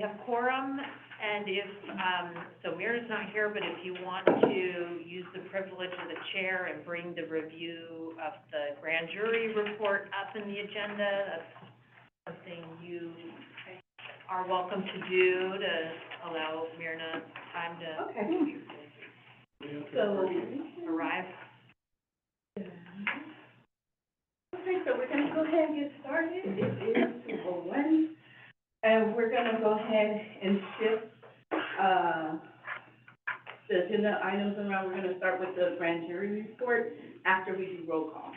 have quorum, and if, so Mira's not here, but if you want to use the privilege of the chair and bring the review of the grand jury report up in the agenda, that's something you are welcome to do to allow Myrna time to So, arrive. okay, so we're gonna go ahead and get started. It is 2:01, and we're gonna go ahead and shift, the agenda items around. We're gonna start with the grand jury report after we do roll call.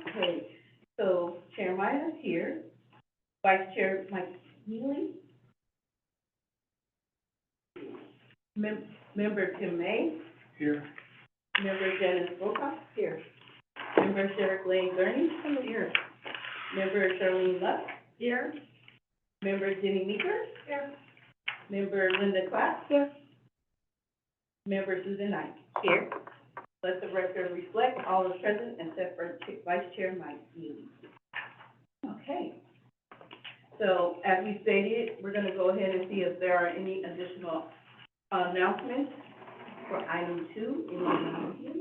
Okay, so Chair Maya is here, Vice Chair Mike Neely, Member Tim May, Here. Member Janice Wilcox, here, Member Sherrick Lane Gurney, here, Member Charlene Luck, here, Member Jenny Meeker, here, Member Linda Clapp, here, Member Susan Knight, here. Let the record reflect all is present except for Vice Chair Mike Neely. Okay. So as we stated, we're going to go ahead and see if there are any additional announcements for item 2 in the announcement.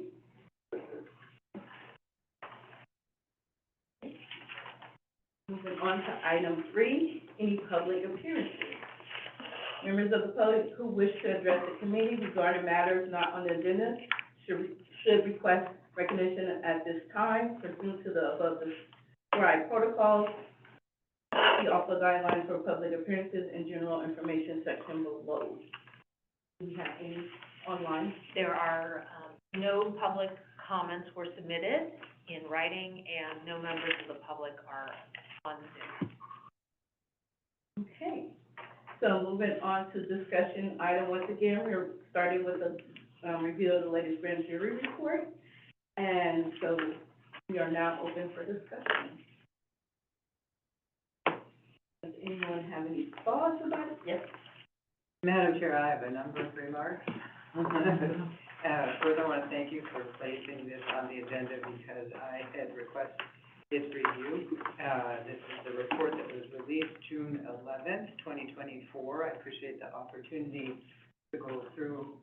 Moving on to item 3, any public appearances. Members of the public who wish to address the committee regarding matters not on the agenda should request recognition at this time pursuant to the above described protocols. See also guidelines for public appearances and general information section below. Do we have any online? There are, no public comments were submitted in writing, and no members of the public are on Zoom. Okay, so moving on to discussion item, once again, we're starting with the review of the latest grand jury report, and so we are now open for discussion. Does anyone have any thoughts about it? Yes. Madam Chair, I have a number of remarks. First, I want to thank you for placing this on the agenda because I had requested its review. This is the report that was released June 11th, 2024. I appreciate the opportunity to go through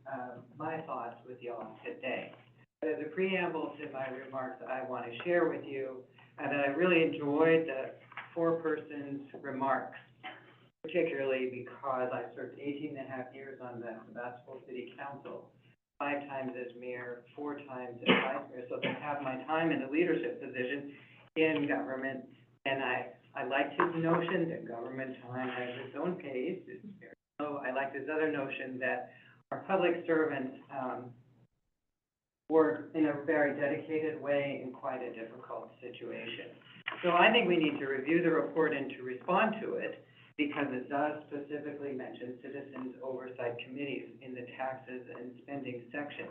my thoughts with y'all today. But as a preamble to my remarks, I want to share with you that I really enjoyed the foreperson's remarks, particularly because I served 18.5 years on the Sebastopol City Council, 5 times as mayor, 4 times as vice mayor, so I have my time in a leadership position in government, and I liked his notion that government time has its own pace. It's very slow. I liked his other notion that our public servants work in a very dedicated way in quite a difficult situation. So I think we need to review the report and to respond to it, because it does specifically mention citizens oversight committees in the taxes and spending section.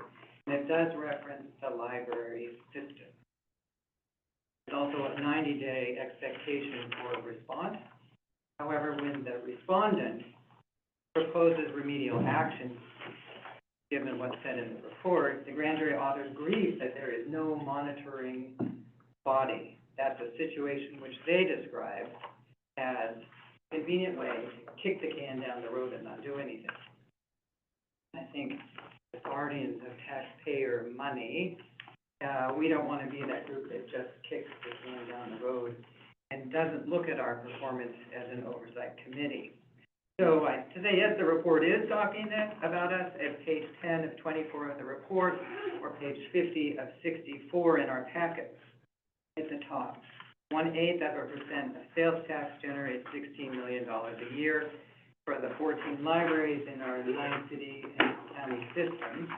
And it does reference the library system. There's also a 90-day expectation for a response. However, when the respondent proposes remedial action, given what's said in the report, the grand jury authors grieve that there is no monitoring body. That's a situation which they describe as convenient way to kick the can down the road and not do anything. I think as guardians of taxpayer money, we don't want to be that group that just kicks the can down the road and doesn't look at our performance as an oversight committee. So today, yes, the report is talking about us at page 10 of 24 of the report, or page 50 of 64 in our packet at the top. 1/8 of sales tax generates $16 million a year for the 14 libraries in our 9 city and county systems,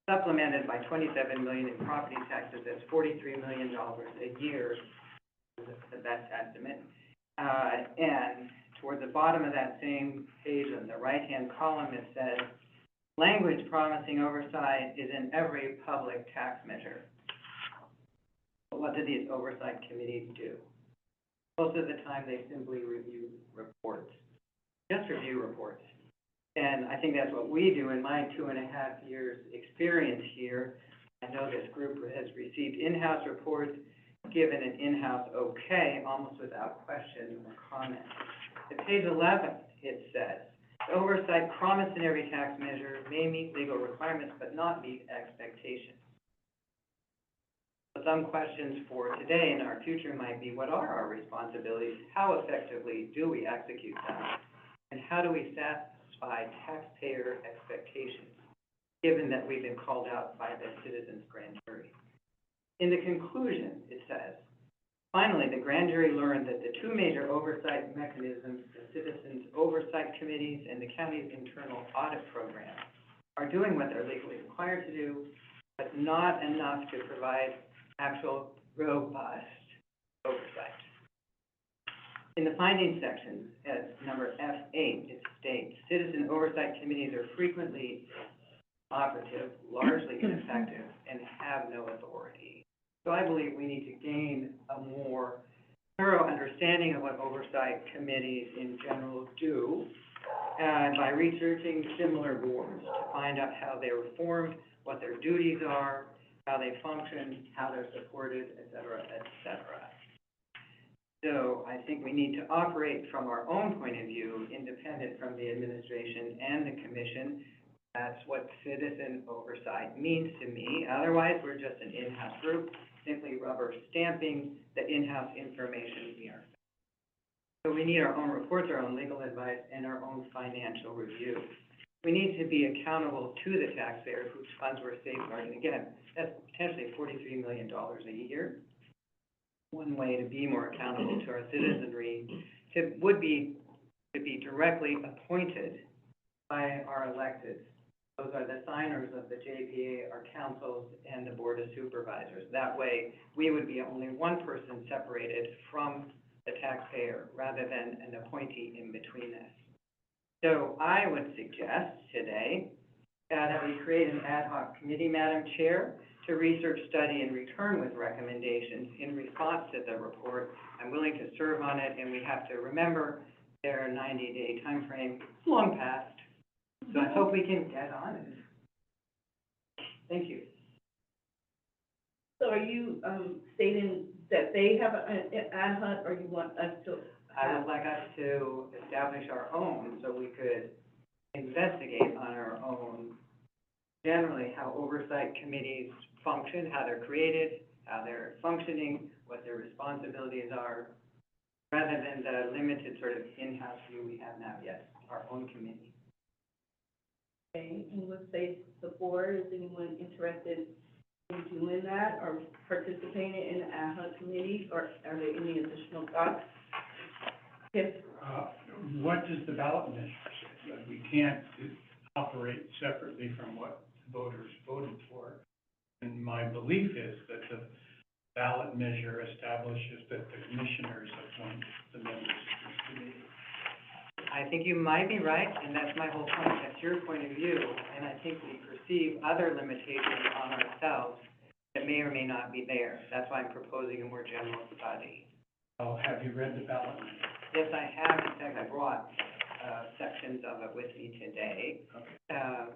supplemented by $27 million in property taxes. That's $43 million a year, the best estimate. And toward the bottom of that same page on the right-hand column, it says, language promising oversight is in every public tax measure. What do these oversight committees do? Most of the time, they simply review reports, just review reports. And I think that's what we do. In my 2.5 years experience here, I know this group has received in-house reports, given an in-house okay, almost without question or comment. At page 11, it says, "The oversight promised in every tax measure may meet legal requirements but not meet expectations." So some questions for today and our future might be, what are our responsibilities? How effectively do we execute them? And how do we satisfy taxpayer expectations, given that we've been called out by the citizens' grand jury? In the conclusion, it says, "Finally, the grand jury learned that the two major oversight mechanisms, the citizens' oversight committees and the county's internal audit program, are doing what they're legally required to do, but not enough to provide actual robust oversight." In the findings section, at number F8, it states, "Citizen oversight committees are frequently operative, largely ineffective, and have no authority." So I believe we need to gain a more thorough understanding of what oversight committees in general do, by researching similar boards to find out how they were formed, what their duties are, how they function, how they're supported, et cetera, et cetera. So I think we need to operate from our own point of view, independent from the administration and the commission. That's what citizen oversight means to me. Otherwise, we're just an in-house group, simply rubber stamping the in-house information we are. So we need our own reports, our own legal advice, and our own financial review. We need to be accountable to the taxpayer whose funds we're safeguarding. Again, that's potentially $43 million a year. One way to be more accountable to our citizenry would be to be directly appointed by our electeds. Those are the signers of the JPA, our councils, and the Board of Supervisors. That way, we would be only one person separated from the taxpayer rather than an appointee in between us. So I would suggest today that we create an ad hoc committee, Madam Chair, to research, study, and return with recommendations in response to the report. I'm willing to serve on it, and we have to remember their 90-day time frame is long past. So I hope we can get on it. Thank you. So are you, stating that they have an ad hoc, or you want us to? I would like us to establish our own, so we could investigate on our own generally how oversight committees function, how they're created, how they're functioning, what their responsibilities are, rather than the limited sort of in-house view we have now, yes, our own committee. Okay, and let's say the board, is anyone interested in doing that or participating in the ad hoc committee, or are there any additional thoughts? Yes. What does the ballot measure say? That we can't operate separately from what voters voted for. And my belief is that the ballot measure establishes that the commissioners appoint the members of this committee. I think you might be right, and that's my whole point. That's your point of view, and I think we perceive other limitations on ourselves that may or may not be there. That's why I'm proposing a more general study. Oh, have you read the ballot measure? Yes, I have. In fact, I brought sections of it with me today. Okay.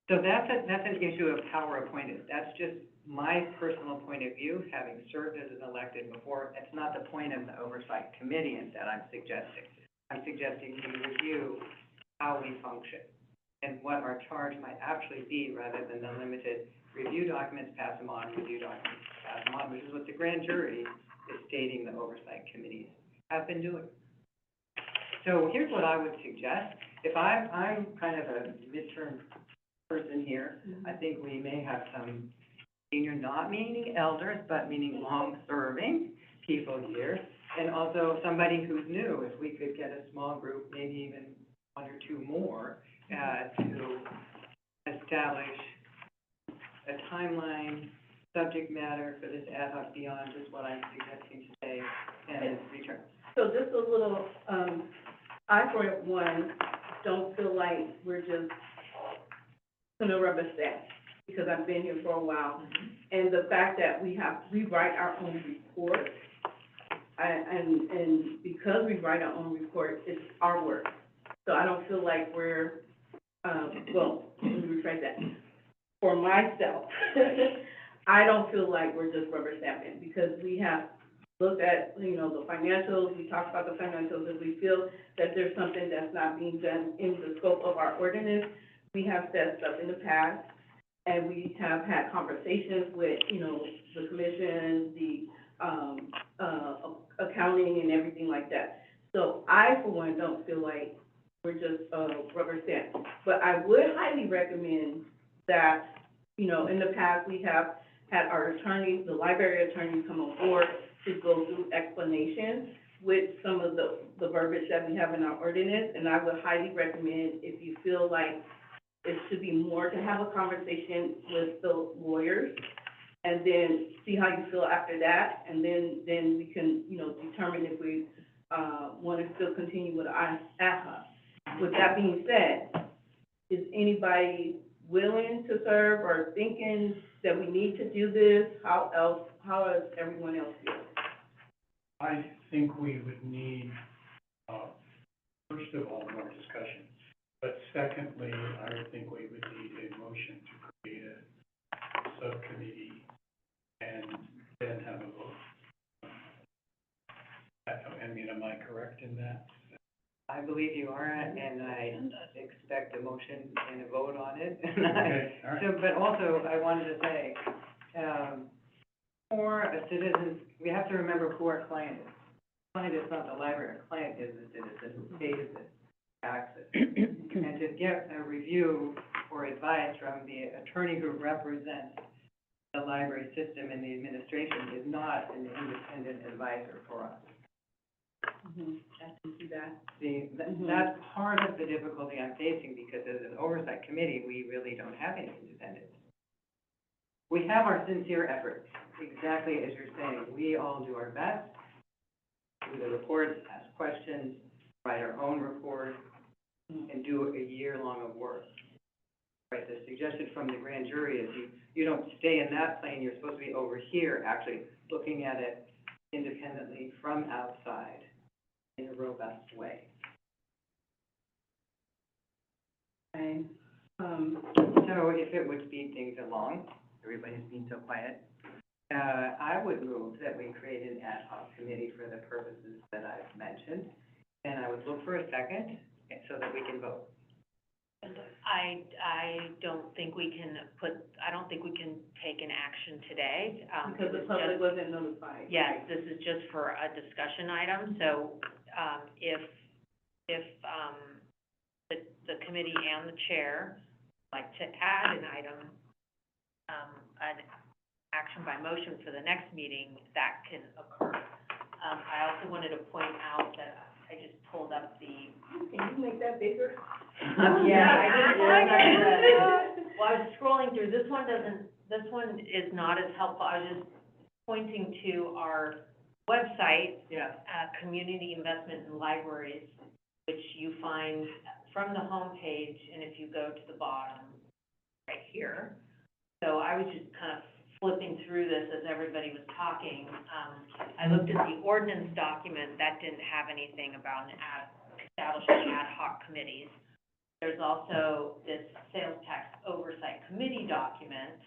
So that's an issue of power appointed. That's just my personal point of view, having served as an elected before. It's not the point of the oversight committee that I'm suggesting. I'm suggesting we review how we function and what our charge might actually be, rather than the limited review documents, pass them on, review documents, pass them on, which is what the grand jury is stating the oversight committees have been doing. So here's what I would suggest. If I'm kind of a midterm person here, I think we may have some senior, not meaning elders, but meaning long-serving people here, and also somebody who's new. If we could get a small group, maybe even one or two more, to establish a timeline, subject matter for this ad hoc beyond just what I'm suggesting today, and return. So just a little, I, for one, don't feel like we're just gonna rubber stamp, because I've been here for a while. And the fact that we write our own report, and because we write our own report, it's our work. So I don't feel like we're, well, let me rephrase that. For myself, I don't feel like we're just rubber stamping, because we have looked at, you know, the financials, we talked about the financials, if we feel that there's something that's not being done in the scope of our ordinance, we have said stuff in the past, and we have had conversations with, you know, the commission, the, accounting and everything like that. So I, for one, don't feel like we're just, rubber stamp. But I would highly recommend that, you know, in the past, we have had our attorneys, the library attorneys come on board to go through explanations with some of the verbiage that we have in our ordinance, and I would highly recommend, if you feel like it should be more, to have a conversation with the lawyers, and then see how you feel after that, and then we can, you know, determine if we, want to still continue with ad hoc. With that being said, is anybody willing to serve or thinking that we need to do this? How does everyone else feel? I think we would need, first of all, more discussion. But secondly, I would think we would need a motion to create a subcommittee and then have a vote. I mean, am I correct in that? I believe you are, and I expect a motion and a vote on it. Okay, all right. So, but also, I wanted to say, for a citizen, we have to remember who our client is. Client is not the library, our client is the citizen who pays the taxes. And to get a review or advice from the attorney who represents the library system and the administration is not an independent advisor for us. Mm-hmm. I can see that. See, that's part of the difficulty I'm facing, because as an oversight committee, we really don't have any independence. We have our sincere efforts, exactly as you're saying. We all do our best, do the reports, ask questions, write our own report, and do a year long of work. Right, the suggestion from the grand jury is you don't stay in that plane, you're supposed to be over here, actually looking at it independently from outside in a robust way. Okay. So if it would speed things along, everybody's being so quiet, I would move that we create an ad hoc committee for the purposes that I've mentioned, and I would look for a second so that we can vote. I don't think we can take an action today. Because the public wasn't notified. Yes, this is just for a discussion item, so, if the committee and the chair like to add an item, an action by motion for the next meeting, that can occur. I also wanted to point out that I just pulled up the. Can you make that bigger? Yeah, I did. Well, I was scrolling through, this one is not as helpful. I was just pointing to our website, Yeah. Community Investment in Libraries, which you find from the homepage, and if you go to the bottom, right here. So I was just kind of flipping through this as everybody was talking. I looked at the ordinance document, that didn't have anything about establishing ad hoc committees. There's also this sales tax oversight committee document.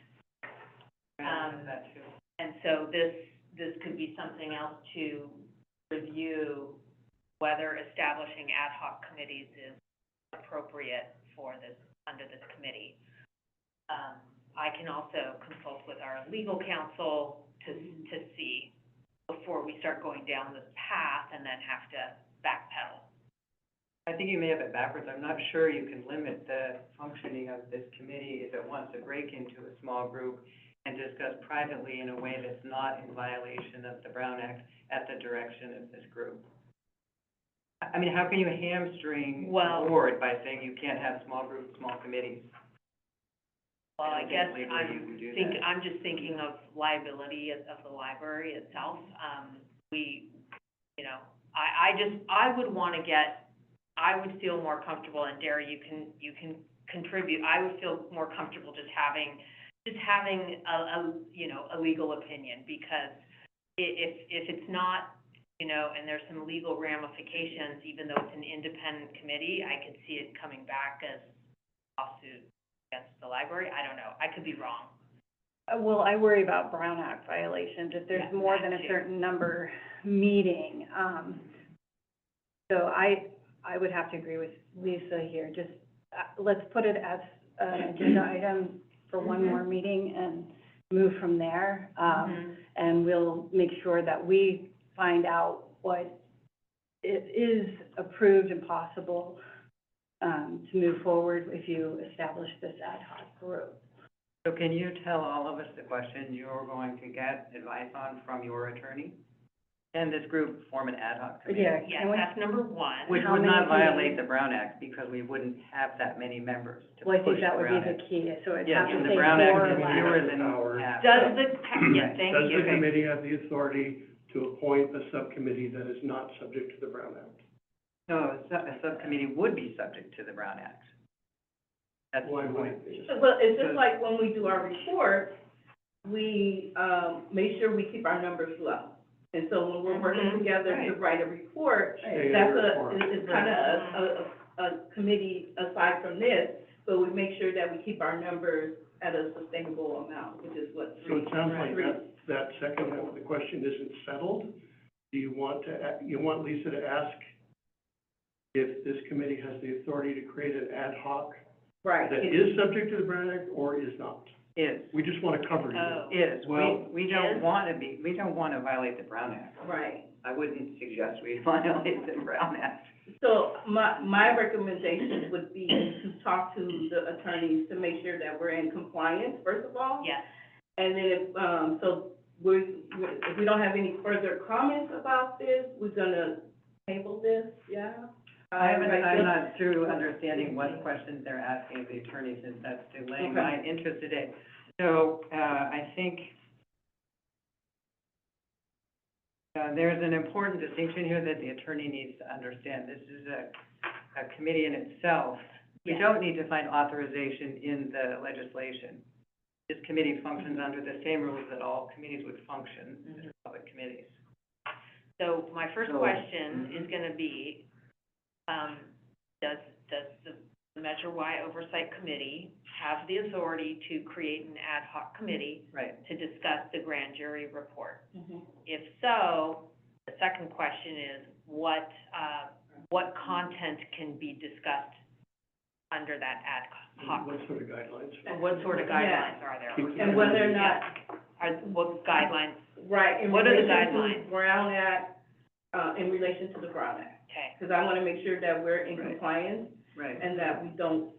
That too. And so this could be something else to review, whether establishing ad hoc committees is appropriate for this, under this committee. I can also consult with our legal counsel to see before we start going down this path and then have to backpedal. I think you may have it backwards. I'm not sure you can limit the functioning of this committee if it wants to break into a small group and discuss privately in a way that's not in violation of the Brown Act at the direction of this group. I mean, how can you hamstring the board by saying you can't have small groups, small committees? Well, I guess I'm just thinking of liability of the library itself. I would feel more comfortable, and Derry, you can contribute. I would feel more comfortable just having a legal opinion, because if it's not, and there's some legal ramifications, even though it's an independent committee, I could see it coming back as a lawsuit against the library. I don't know. I could be wrong. Well, I worry about Brown Act violations, if there's Yeah, more that than a too. certain number meeting. So I would have to agree with Lisa here, just, let's put it as an agenda item for one more meeting and move from there. And we'll make sure that we find out what it is approved and possible, to move forward if you establish this ad hoc group. So can you tell all of us the question you're going to get advice on from your attorney? Can this group form an ad hoc committee? Yeah, Yes, can we, that's number one. Which How would many not violate committees? the Brown Act, because we wouldn't have that many members to well, I push think that the would be Brown the Act. key, so it'd Yes, have to the say Brown Act more or is less. fewer than Power. half. Does the, yes, thank Does you. the committee have the authority to appoint a subcommittee that is not subject to the Brown Act? No, a subcommittee would be subject to the Brown Act. That's Why the would point. it be? Well, it's just like when we do our report, we, make sure we keep our numbers low. And so when we're working together to write a report, Stay in that's the report. it's kind of a committee aside from this, but we make sure that we keep our numbers at a sustainable amount, which is what So it sounds like three. that second half of the question isn't settled. Do you want you want Lisa to ask if this committee has the authority to create an ad hoc Right. that is subject to the Brown Act or is not? Is, We just want to cover you. Oh, Well, we don't want to be, we don't want to violate the Brown Act. Right. I wouldn't suggest we violate the Brown Act. So my recommendation would be to talk to the attorneys to make sure that we're in compliance, first of all. yes. And then if, so if we don't have any further comments about this, we're gonna table this, yeah? I'm not through understanding what questions they're asking of the attorney, since that's delaying my interest today. So, I think, there's an important distinction here that the attorney needs to understand. This is a committee in itself. We Yes. don't need to find authorization in the legislation. This committee functions under the same rules that all committees would function, as public committees. So my first So- question is gonna be, does the Measure Y Oversight Committee have the authority to create an ad hoc committee Right. to discuss the grand jury report? Mhm. If so, the second question is, what content can be discussed under that ad hoc? What sort of guidelines? What sort of guidelines are there? And whether or not, What guidelines? right, in What are the relation to guidelines? Brown Act, in relation to the Brown Act. Okay, Because I wanna make sure that we're in Right. compliance Right. and that we don't,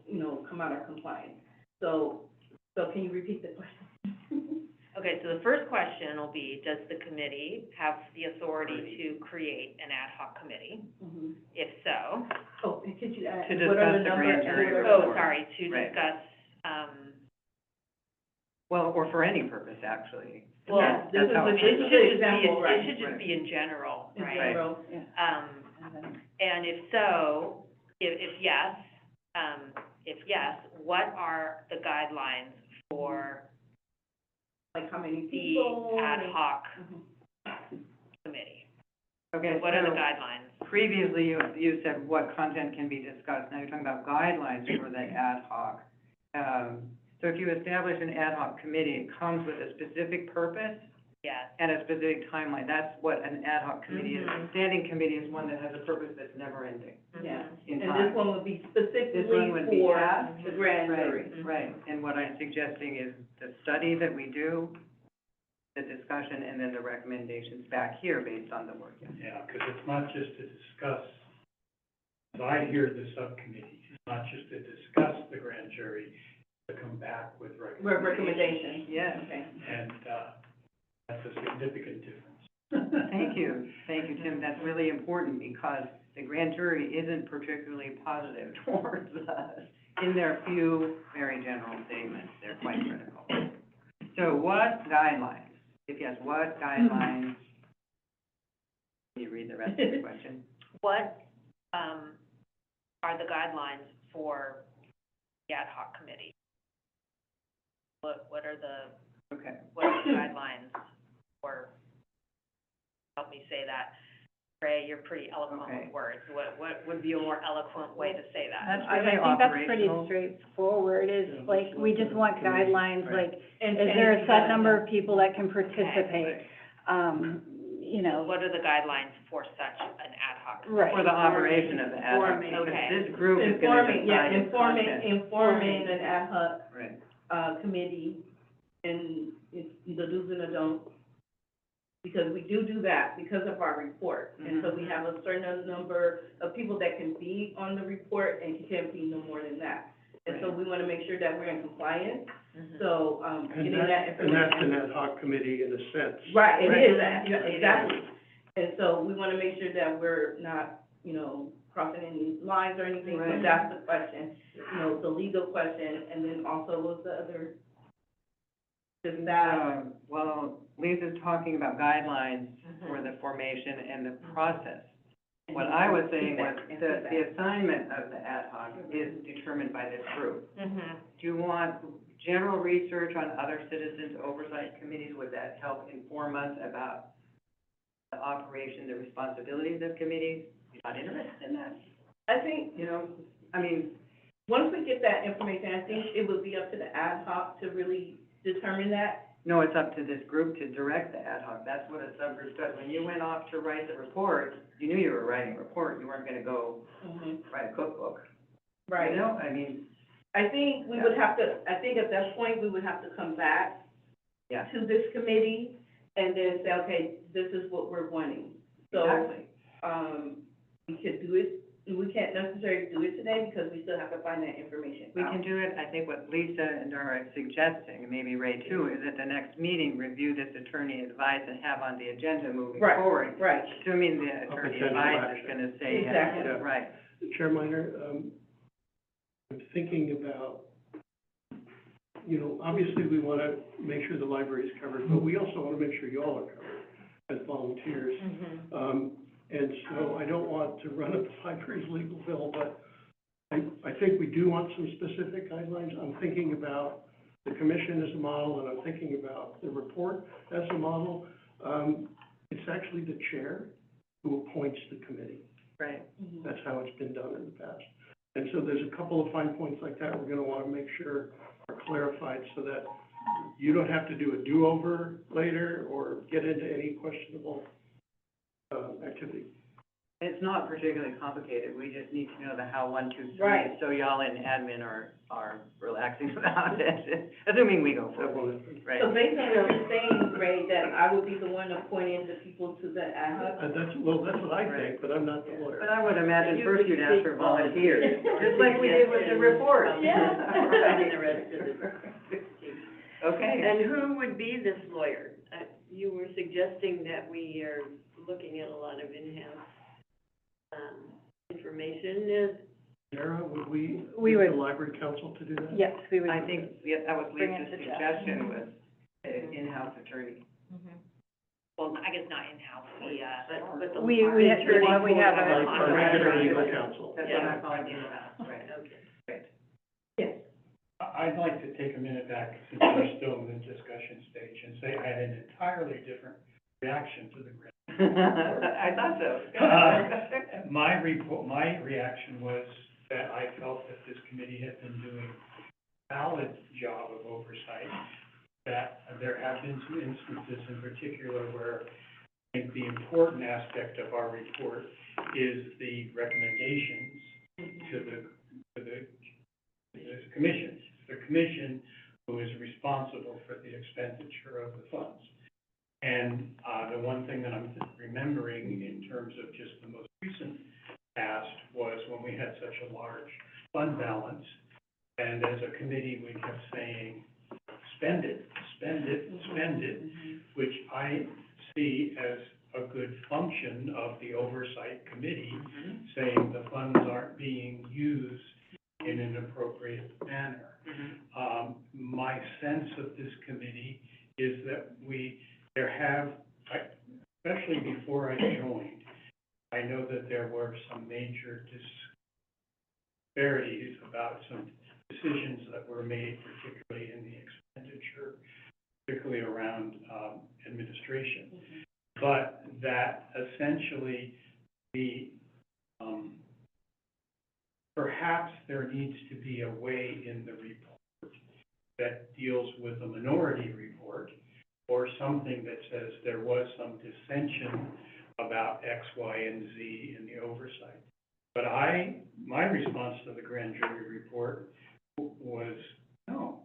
come out of compliance. So can you repeat the question? okay, so the first question will be, does the committee have the authority to create an ad hoc committee? Mhm. If so, Oh, and could you add, To what are the discuss the numbers? grand jury and what are- oh, report. sorry, to Right. discuss, Well, or for any purpose, actually. well, Yeah, That's how it this it is should the just be, example, right? it should just be in general, In right? general, Yeah. And then- And if so, if yes, what are the guidelines for like how many the people? ad hoc Mhm. committee? Okay, What are the so guidelines? previously you said what content can be discussed. Now you're talking about guidelines for the ad hoc. So if you establish an ad hoc committee, it comes with a specific purpose Yes. and a specific timeline. That's what an ad hoc committee is. A Mhm. standing committee is one that has a purpose that's never ending Yeah. in And time. this one would be This one specifically would be for past, the grand Right, jury. right. And what I'm suggesting is the study that we do, the discussion, and then the recommendations back here based on the work. Yeah, because it's not just to discuss, as I hear the subcommittee, it's not just to discuss the grand jury, to come back with recommendations. Recommendation. Yes. Okay. And, that's a significant difference. Thank you, Tim, that's really important, because the grand jury isn't particularly positive towards us in their few very general statements, they're quite critical. So what guidelines, if yes, what guidelines, can you read the rest of the question? What, are the guidelines for the ad hoc committee? What are the Okay, guidelines, or, help me say that, Ray, you're pretty eloquent Okay. with words. What would be a more eloquent way to say that? That's I really think that's pretty operational. straightforward, is Yeah, like, let's we look just at want the committee. guidelines, Right. like, And is there a change set the- number of people that can participate? Right. You So know, what are the guidelines for such an ad hoc? right. For the operation of the ad hoc, Informing. because Okay. this group is gonna Informing, yeah, decide its content. informing an ad hoc, Right. committee and it's the do's and the don'ts. Because we do that because of our report. And so we have a certain number of people that can be on the report and can't be no more than that. And so we wanna make sure that we're in compliance, so, getting that And information. that's an ad hoc committee in a sense. Right, it Right. is that, yeah, exactly. And so we wanna make sure that we're not, crossing any lines or anything, so Right. that's the question. The legal question, and then also what's the other? Just that, Well, Lisa's talking about guidelines for the formation and the process. What I was saying was that the assignment of the ad hoc is determined by this group. Mm-hmm. Do you want general research on other citizens' oversight committees? Would that help inform us about the operation, the responsibilities of committees? You're not interested in that? I think, I mean, once we get that information, I think it would be up to the ad hoc to really determine that. no, it's up to this group to direct the ad hoc. That's what a subgroup does. When you went off to write the report, you knew you were writing a report. You weren't gonna go write a cookbook. Right. You know, I mean, I think we would have to, I think at that point, we would have to come back yeah, to this committee and then say, okay, this is what we're wanting. So, exactly. we could do it, we can't necessarily do it today because we still have to find that information We out. can do it, I think what Lisa and Nora are suggesting, and maybe Ray too, is at the next meeting, review this attorney advice and have on the agenda moving Right. forward. Right, Assuming the attorney potential advice is action. gonna say, yes, Exactly. yeah, right. Chair Minor, I'm thinking about, obviously we want to make sure the library is covered, but we also want to make sure you all are covered as volunteers. And so I don't want to run up the library's legal bill, but I think we do want some specific guidelines. I'm thinking about the commission as a model, and I'm thinking about the report as a model. It's actually the chair who appoints the committee. Right. That's how it's been done in the past. And so there's a couple of fine points like that we're gonna wanna make sure are clarified so that you don't have to do a do-over later or get into any questionable, activity. It's not particularly complicated, we just need to know the how, 1, 2, 3. Right. So y'all in admin are relaxing about it, assuming we go forward, right? so based on what you're saying, Ray, that I would be the one appointing the people to the ad hoc? That's what I think, but I'm not the lawyer. But I would imagine first you'd ask for volunteers, volunteers. just like we did with the report. Yeah. And the rest of the Okay. And who would be this lawyer? You were suggesting that we are looking at a lot of in-house, information. Sarah, would we We get would. the library council to do that? Yes, we would. I think, yeah, that was Bring it Lisa's to Jeff. suggestion, was an in-house attorney. Well, I guess not in-house, But the We have Like a, our regular legal counsel. That's what I'm calling in-house, right. Okay. Yes. I'd like to take a minute back, since we're still in the discussion stage, and say I had an entirely different reaction to the grant. I thought so. My reaction was that I felt that this committee had been doing a valid job of oversight, that there have been some instances in particular where I think the important aspect of our report is the recommendations to the commission. The commission who is responsible for the expenditure of the funds. And the one thing that I'm remembering in terms of just the most recent past was when we had such a large fund balance, and as a committee, we kept saying, spend it, spend it, spend it, which I see as a good function of the oversight committee, saying the funds aren't being used in an appropriate manner. My sense of this committee is that especially before I joined, I know that there were some major disparities about some decisions that were made, particularly in the expenditure, particularly around administration. But that essentially the, perhaps there needs to be a way in the report that deals with a minority report, or something that says there was some dissension about X, Y, and Z in the oversight. But my response to the grand jury report was, no,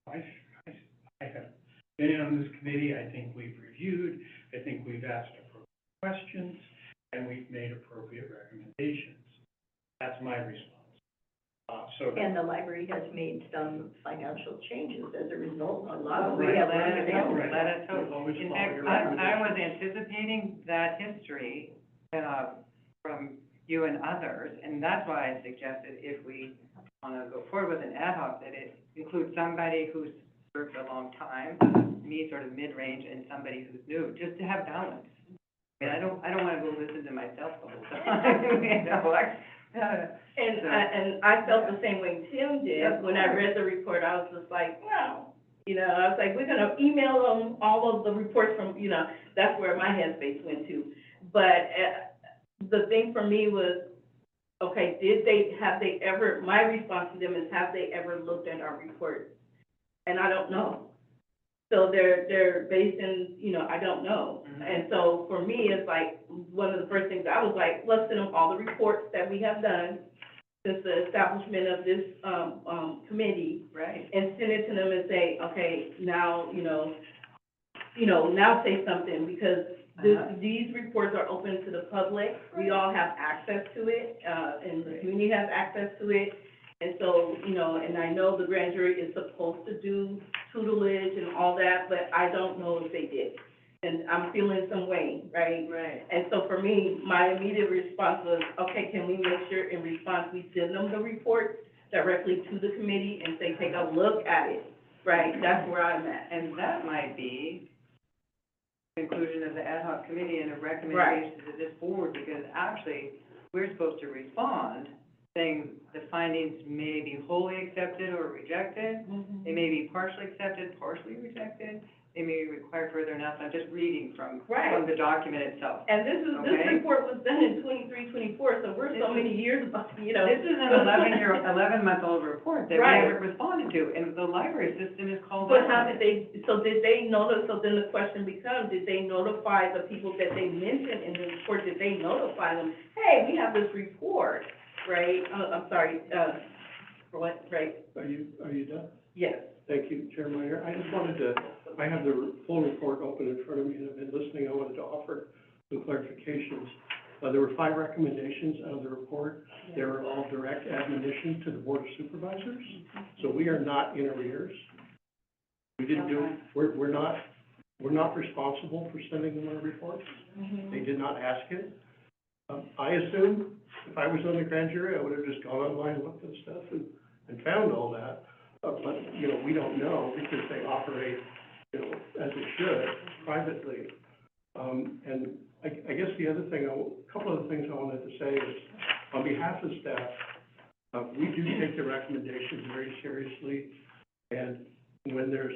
I have been on this committee, I think we've reviewed, I think we've asked appropriate questions, and we've made appropriate recommendations. That's my response. And the library has made some financial changes as a result. A lot of, Right. we have Let it go, recommended. let it go. We've always In followed fact, your I was recommendations. anticipating that history, from you and others, and that's why I suggested if we wanna go forward with an ad hoc, that it includes somebody who's served a long time, me sort of mid-range, and somebody who's new, just to have balance. I mean, I don't wanna go listen to myself the whole time, you know, And I felt the same way Tim did. Of When I course. read the report, I was just like, wow. You know, I was like, we're gonna email them all of the reports from, you know, that's where my headspace went to. But, the thing for me was, okay, my response to them is, have they ever looked at our report? And I don't know. So they're based in, you know, I don't know. Mhm. And so for me, it's like, one of the first things I was like, let's send them all the reports that we have done since the establishment of this, committee, right. and send it to them and say, okay, now, now say something, because these reports are open to the public. We all have access to it, and the community has access to it. And so, and I know the grand jury is supposed to do tutelage and all that, but I don't know if they did. And I'm feeling some way, right? Right. And so for me, my immediate response was, okay, can we make sure in response, we send them the reports directly to the committee and say, take a look at it, right? That's where I'm at. And that might be conclusion of the ad hoc committee and a recommendation to this board, because actually, we're supposed to respond, saying the findings may be wholly accepted or rejected, they may be partially accepted, partially rejected, they may require further analysis. I'm just reading from the document itself. And this Okay. report was done in 23-24, so we're so many years, This is an 11-month-old report that we Right. haven't responded to, and the library system is called. But how did they, did they notice, so then the question becomes, did they notify the people that they mentioned in the report, did they notify them, hey, we have this report, right? I'm sorry, what, right? Are you done? Yes. Thank you, Chair Meyer. I just wanted to, I have the full report open in front of me, and I've been listening. I wanted to offer some clarifications. There were 5 recommendations out of the report. They were all direct admonition to the Board of Supervisors. So we are not in arrears. We didn't do, we're not responsible for sending them our reports. They did not ask it. I assume if I was on the grand jury, I would have just gone online and looked at stuff and found all that. But, we don't know because they operate, as it should, privately. And I guess the other thing, a couple of the things I wanted to say is, on behalf of staff, we do take the recommendations very seriously. And when there's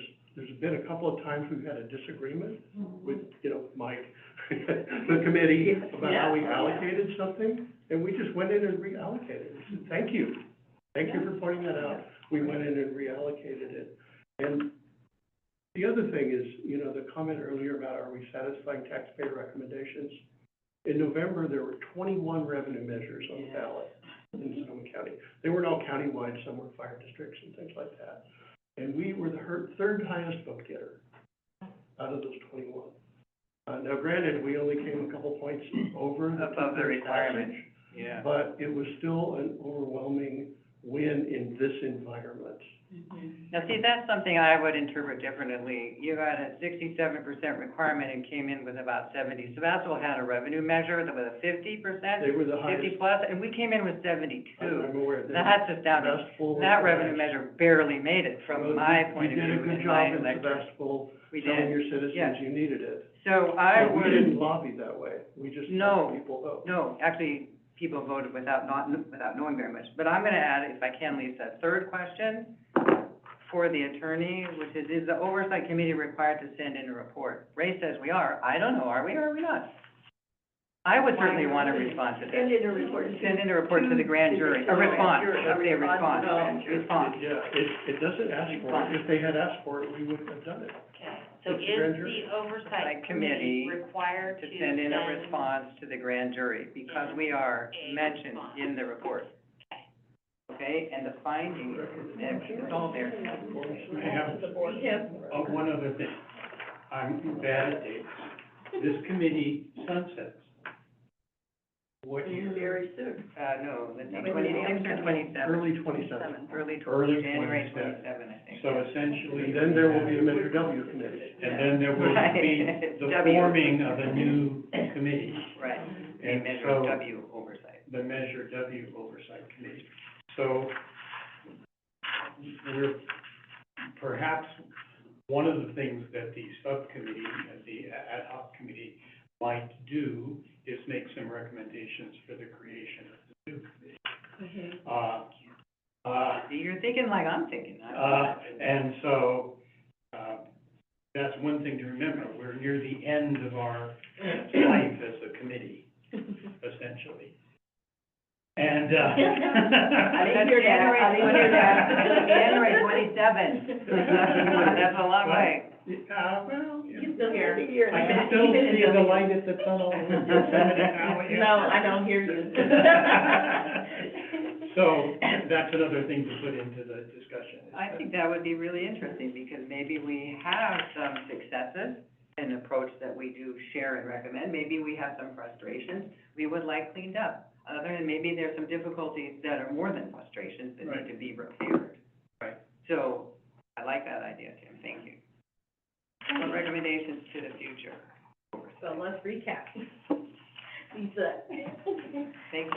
been a couple of times we've had a disagreement with, Mike, the committee, about how we allocated something, and we just went in and reallocated. We said, thank you for pointing that out. We went in and reallocated it. And the other thing is, the comment earlier about are we satisfying taxpayer recommendations? In November, there were 21 revenue measures on the ballot in Sonoma County. They weren't all countywide, some were fire districts and things like that. And we were the third highest vote getter out of those 21. Now granted, we only came a couple points above the requirement. Yeah. But it was still an overwhelming win in this environment. Now, see, that's something I would interpret differently. You had a 67% requirement and came in with about 70. Sebastopol had a revenue measure that was a 50%, They were the highest. 50 plus, and we came in with 72. I'm aware. That's astounding. Sebastopol was That the revenue highest. measure barely made it from my point of view. You did a good in my job in electorate. Sebastopol, We telling did. your citizens Yes. you needed it. So I But we would, didn't lobby that way. We just No. let people vote. no, actually, people voted without knowing very much. But I'm gonna add, if I can, Lisa, third question for the attorney, which is the oversight committee required to send in a report? Ray says we are. I don't know, are we or are we not? I would certainly want to respond to Send that. in a report. Send in a report to the grand jury, a response, let's say a response, response. Yeah, it doesn't ask for it. If they had asked for it, we wouldn't have done it. Okay, so It's the grand is jury. the oversight Like committee committee required To send in a response to the grand jury, because we are A mentioned response. in the report. Okay. Okay, and the findings, it's all there. I have, We have, one other thing. I'm bad at dates. This committee sunsets. What year? very soon. No, let's see, 26 or 27? Early 27. Early January 27. 27, I think. So essentially. And then there will be a Measure W committee. And then there will be the W. forming of a new committee, Right, a And Measure so- W oversight. the Measure W Oversight Committee. So we're, perhaps, one of the things that the subcommittee, the ad hoc committee might do is make some recommendations for the creation of the new committee. See, you're thinking like I'm thinking. And so, that's one thing to remember. We're near the end of our life as a committee, essentially. And, I didn't hear that, I didn't hear that. January 27. That's a long way. well, You can still hear me. I can still see the light at the tunnel with Yosemite Valley. No, I don't hear you. So, that's another thing to put into the discussion. I think that would be really interesting, because maybe we have some successes in approach that we do share and recommend. Maybe we have some frustrations we would like cleaned up. Other than maybe there's some difficulties that are more than frustrations that Right. need to be repaired. Right. So, I like that idea, Tim, thank you. Some recommendations to the future. So let's recap. Lisa. Thank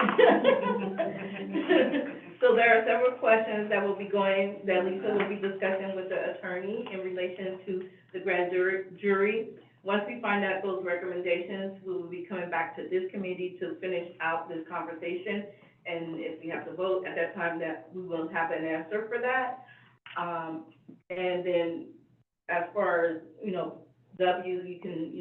So there are several questions that will be going, that Lisa will be discussing with the attorney in relation to the grand jury. Once we find out those recommendations, we will be coming back to this committee to finish out this conversation. And if we have to vote at that time, that we will have an answer for that. And then as far as, W, you can,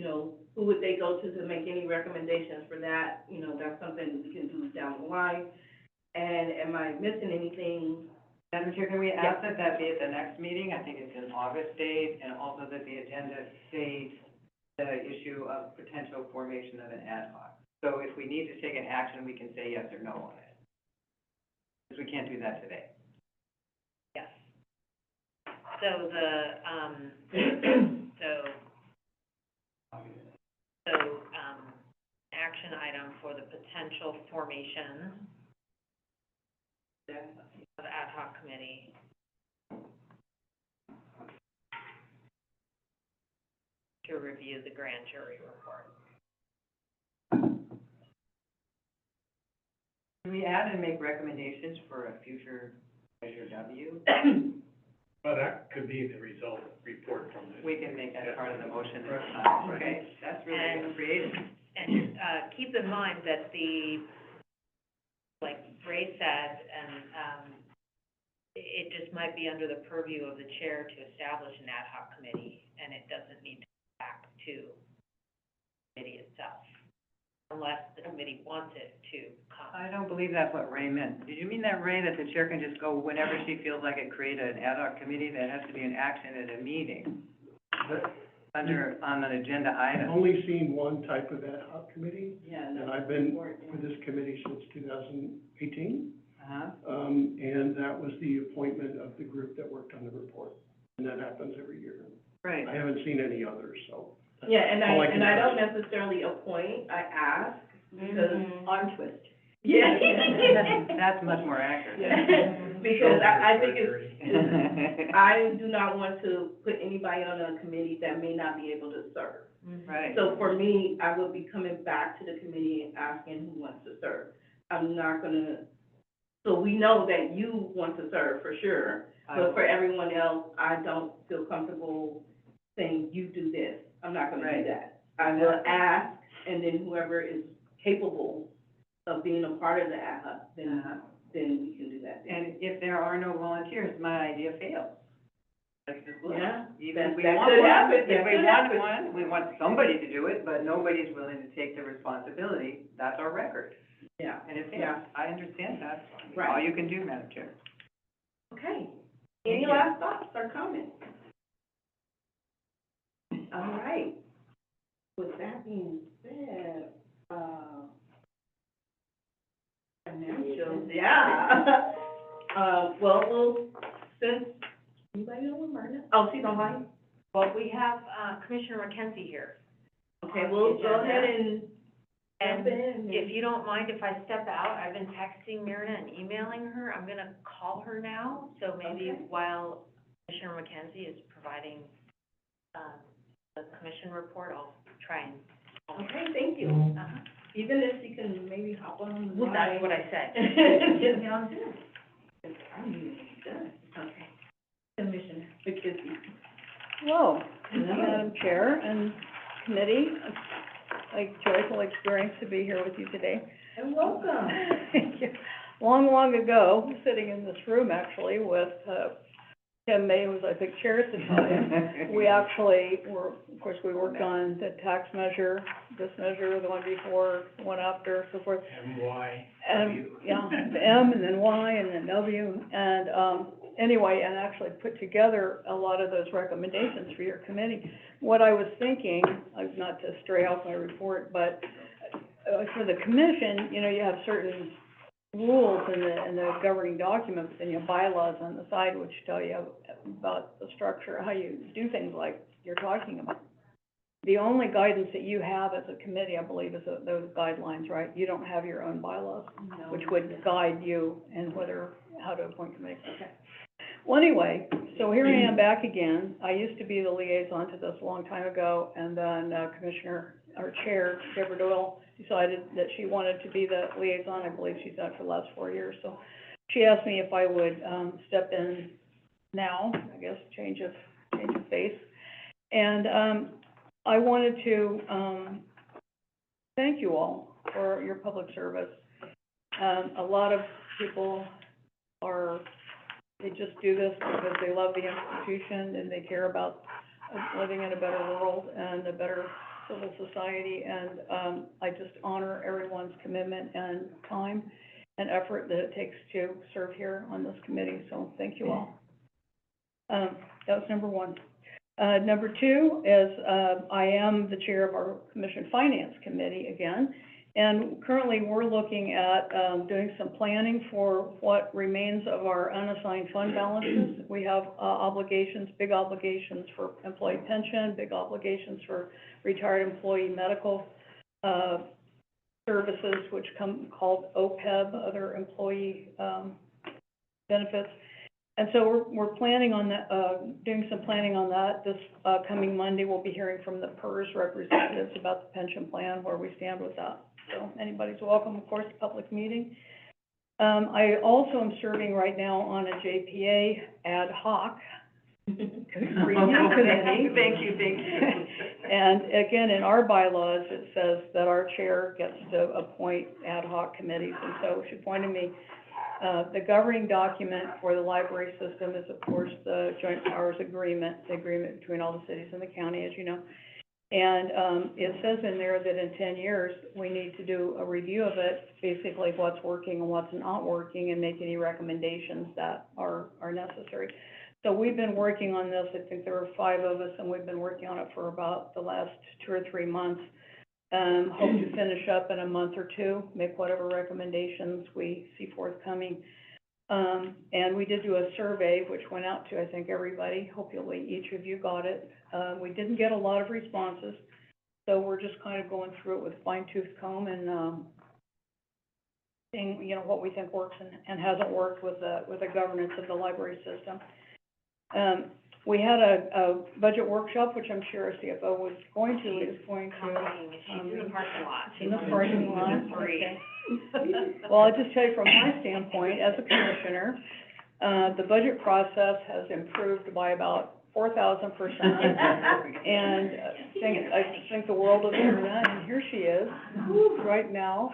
who would they go to make any recommendations for that? That's something we can do down the line. And am I missing anything? Madam Chair, can we ask that that be at the next meeting? I think it's an August date, and also that the agenda states the issue of potential formation of an ad hoc. So if we need to take an action, we can say yes or no on it. Because we can't do that today. Yes. So action item for the potential formation of ad hoc committee. To review the grand jury report. Can we add and make recommendations for a future Measure W? Well, that could be the result of report from this. We can make that part of the motion this Right. time, okay? That's really And- creative. And, keep in mind that like Ray said, and, it just might be under the purview of the chair to establish an ad hoc committee, and it doesn't need to go back to the committee itself, unless the committee wants it to come. I don't believe that's what Ray meant. Did you mean that, Ray, that the chair can just go whenever she feels like it, create an ad hoc committee? That has to be an action at a meeting, on an agenda I've item? only seen one type of ad hoc committee, Yeah, and I've been with this committee since 2018. Uh-huh. And that was the appointment of the group that worked on the report. And that happens every year. Right. I haven't seen any others, so. that's Yeah, and all I can don't ask. necessarily appoint, I ask, because, Arm twist. yeah. That's much more accurate. Because I think Surgery. I do not want to put anybody on a committee that may not be able to serve. Right. So for me, I will be coming back to the committee and asking who wants to serve. I'm not gonna, so we know that you want to serve for sure, but for everyone else, I don't feel comfortable saying, you do this. I'm not gonna do Right. that. I will ask, and then whoever is capable of being a part of the ad hoc, then we can do that. And if there are no volunteers, my idea fails. Let's just look. Yeah, Even if we that want could one, happen, if that we could want happen. one, we want somebody to do it, but nobody's willing to take the responsibility, that's our record. Yeah. And it's, Yeah. I understand that, all Right. you can do, Madam Chair. Okay. Thank Any you. last thoughts or comments? All right. With that being said, financials, yeah. Well, since, anybody know where Myrna? Oh, she's online? Well, we have, Commissioner Mackenzie here. Okay, we'll go ahead and And jump in. if you don't mind if I step out, I've been texting Myrna and emailing her. I'm gonna call her now, so maybe Okay. while Commissioner Mackenzie is providing, the commission report, I'll try and. Okay, thank you. Uh-huh. Even if you can maybe hop on the Well, that's line. what I said. Just get on Zoom. I'm done. Okay. Commissioner Mackenzie. Hello, Madam Chair and committee. It's a joyful experience to be here with you today. And welcome. Thank you. Long ago, sitting in this room actually with, Tim May, who was, I think, chair at the time, we actually were, of course, we worked on the tax measure, this measure, the one before, the one after, so forth. MY. And, yeah, the M and then Y and then W, and, anyway, and actually put together a lot of those recommendations for your committee. What I was thinking, not to stray off my report, but, for the commission, you know, you have certain rules in the governing document, but then you have bylaws on the side which tell you about the structure, how you do things like you're talking about. The only guidance that you have as a committee, I believe, is those guidelines, right? You don't have your own bylaws, which would guide you in how to appoint committees. Okay. Well, anyway, so here I am back again. I used to be the liaison to this a long time ago, and then our chair, Deborah Doyle, decided that she wanted to be the liaison. I believe she's done it for the last 4 years. So she asked me if I would step in now, I guess, change of face. And I wanted to thank you all for your public service. A lot of people they just do this because they love the institution and they care about living in a better world and a better civil society, and I just honor everyone's commitment and time and effort that it takes to serve here on this committee, so thank you all. That was number one. Number two is, I am the chair of our Commission Finance Committee again, and currently we're looking at doing some planning for what remains of our unassigned fund balances. We have obligations, big obligations for employee pension, big obligations for retired employee medical services, which called OPEB, other employee benefits. And so we're planning on that, doing some planning on that. This coming Monday, we'll be hearing from the PERS representatives about the pension plan, where we stand with that. So anybody's welcome, of course, public meeting. I also am serving right now on a JPA ad hoc review committee. Thank you. And again, in our bylaws, it says that our chair gets to appoint ad hoc committees, and so she appointed me. The governing document for the library system is, of course, the Joint Powers Agreement, the agreement between all the cities and the county, as you know. And it says in there that in 10 years, we need to do a review of it, basically what's working and what's not working, and make any recommendations that are necessary. So we've been working on this. I think there were 5 of us, and we've been working on it for about the last 2 or 3 months. Hope to finish up in a month or 2, make whatever recommendations we see forthcoming. And we did do a survey, which went out to, I think, everybody. Hopefully each of you got it. We didn't get a lot of responses, so we're just kind of going through it with a fine-tooth comb and, seeing, you know, what we think works and hasn't worked with the governance of the library system. We had a budget workshop, which I'm sure our CFO was going to, She's in the parking lot. in the parking lot. Free. Okay. Well, I'll just tell you from my standpoint, as a commissioner, the budget process has improved by about 4,000%. And I think the world of Myrna, and here she is, right now,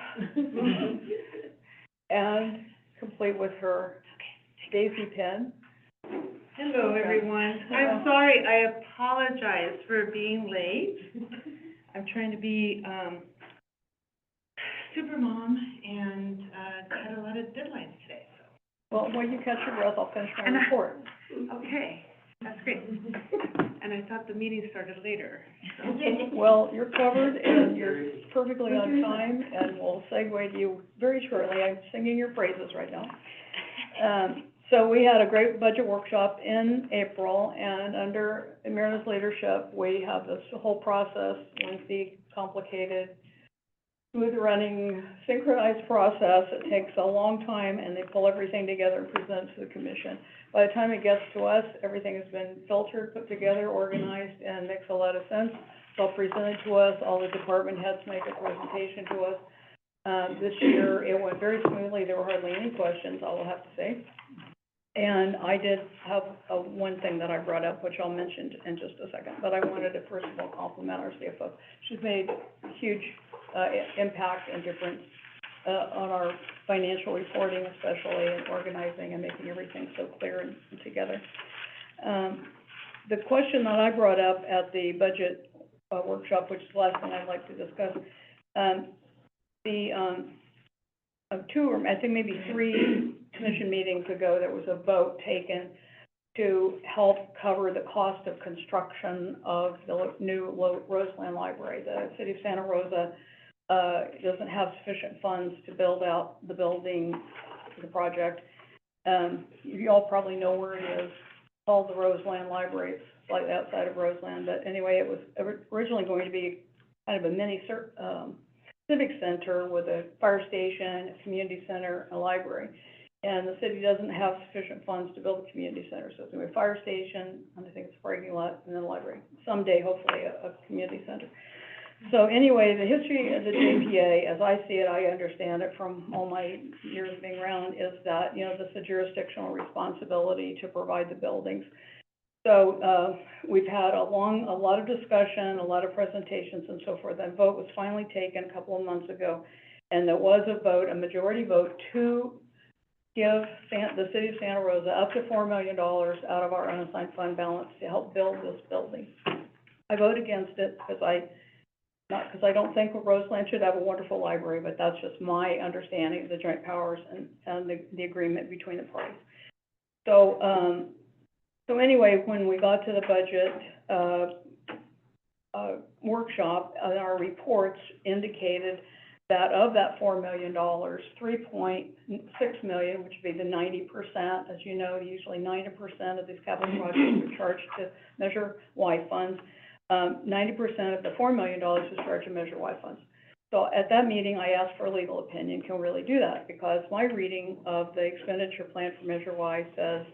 and complete with her daisy pin. Hello, everyone. I'm sorry, I apologize for being late. I'm trying to be, super mom and, had a lot of deadlines today, so. Well, when you catch your breath, I'll finish my And I- report. Okay, that's great. And I thought the meeting started later, so. Well, you're covered and you're perfectly on time, and we'll segue to you very shortly. I'm singing your praises right now. So we had a great budget workshop in April, and under Meredith's leadership, we have this whole process, lengthy, complicated, smooth-running, synchronized process. It takes a long time, and they pull everything together and present it to the commission. By the time it gets to us, everything has been filtered, put together, organized, and makes a lot of sense. It's all presented to us, all the department heads make a presentation to us. This year, it went very smoothly. There were hardly any questions, I will have to say. And I did have one thing that I brought up, which I'll mention in just a second, but I wanted to first of all compliment our CFO. She's made huge impact and difference on our financial reporting, especially, and organizing and making everything so clear and together. The question that I brought up at the budget workshop, which is the last thing I'd like to discuss, two or I think maybe 3 commission meetings ago, there was a vote taken to help cover the cost of construction of the new Roseland Library. The city of Santa Rosa doesn't have sufficient funds to build out the building, the project. You all probably know where it is, called the Roseland Library. It's slightly outside of Roseland, but anyway, it was originally going to be kind of a mini civic center with a fire station, a community center, a library. And the city doesn't have sufficient funds to build a community center, so it's going to be a fire station, and I think it's a parking lot, and then a library. Someday, hopefully, a community center. So anyway, the history of the JPA, as I see it, I understand it from all my years being around, is that, you know, this is a jurisdictional responsibility to provide the buildings. So, we've had a lot of discussion, a lot of presentations and so forth, and a vote was finally taken a couple of months ago. And there was a vote, a majority vote, to give the city of Santa Rosa up to $4 million out of our unassigned fund balance to help build this building. I vote against it not because I don't think Roseland should have a wonderful library, but that's just my understanding of the joint powers and the agreement between the parties. So, so anyway, when we got to the budget workshop, our reports indicated that of that $4 million, $3.6 million, which would be the 90%, as you know, usually 90% of these capital projects are charged to Measure Y funds. 90% of the $4 million was charged to Measure Y funds. So at that meeting, I asked for a legal opinion, can we really do that? Because my reading of the expenditure plan for Measure Y says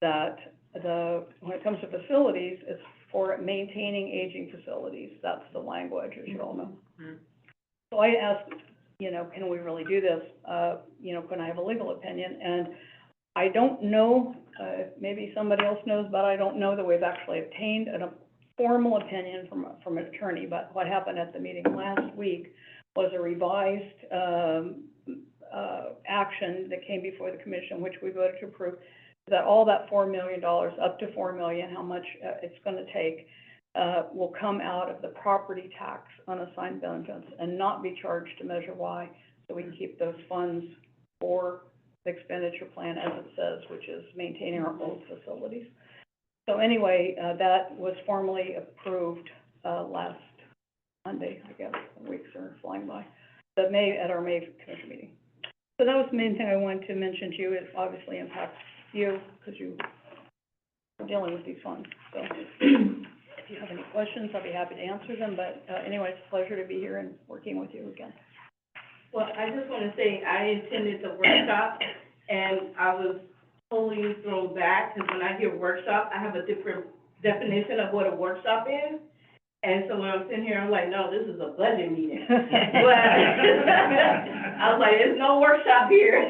that when it comes to facilities, it's for maintaining aging facilities. That's the language, as you all know. Mm-hmm. So I asked, you know, can we really do this? You know, can I have a legal opinion? And I don't know, maybe somebody else knows, but I don't know that we've actually obtained a formal opinion from an attorney. But what happened at the meeting last week was a revised action that came before the commission, which we voted to approve, that all that $4 million, up to $4 million, how much it's going to take, will come out of the property tax unassigned benefits and not be charged to Measure Y, so we can keep those funds for the expenditure plan as it says, which is maintaining our old facilities. So anyway, that was formally approved last Monday, I guess. The weeks are flying by. At our May commission meeting. So that was the main thing I wanted to mention to you. It obviously impacts you because you are dealing with these funds. So if you have any questions, I'll be happy to answer them. But anyway, it's a pleasure to be here and working with you again. Well, I just want to say, I attended the workshop, and I was totally thrown back, because when I hear workshop, I have a different definition of what a workshop is. And so when I'm sitting here, I'm like, no, this is a budget meeting. But I was like, there's no workshop here.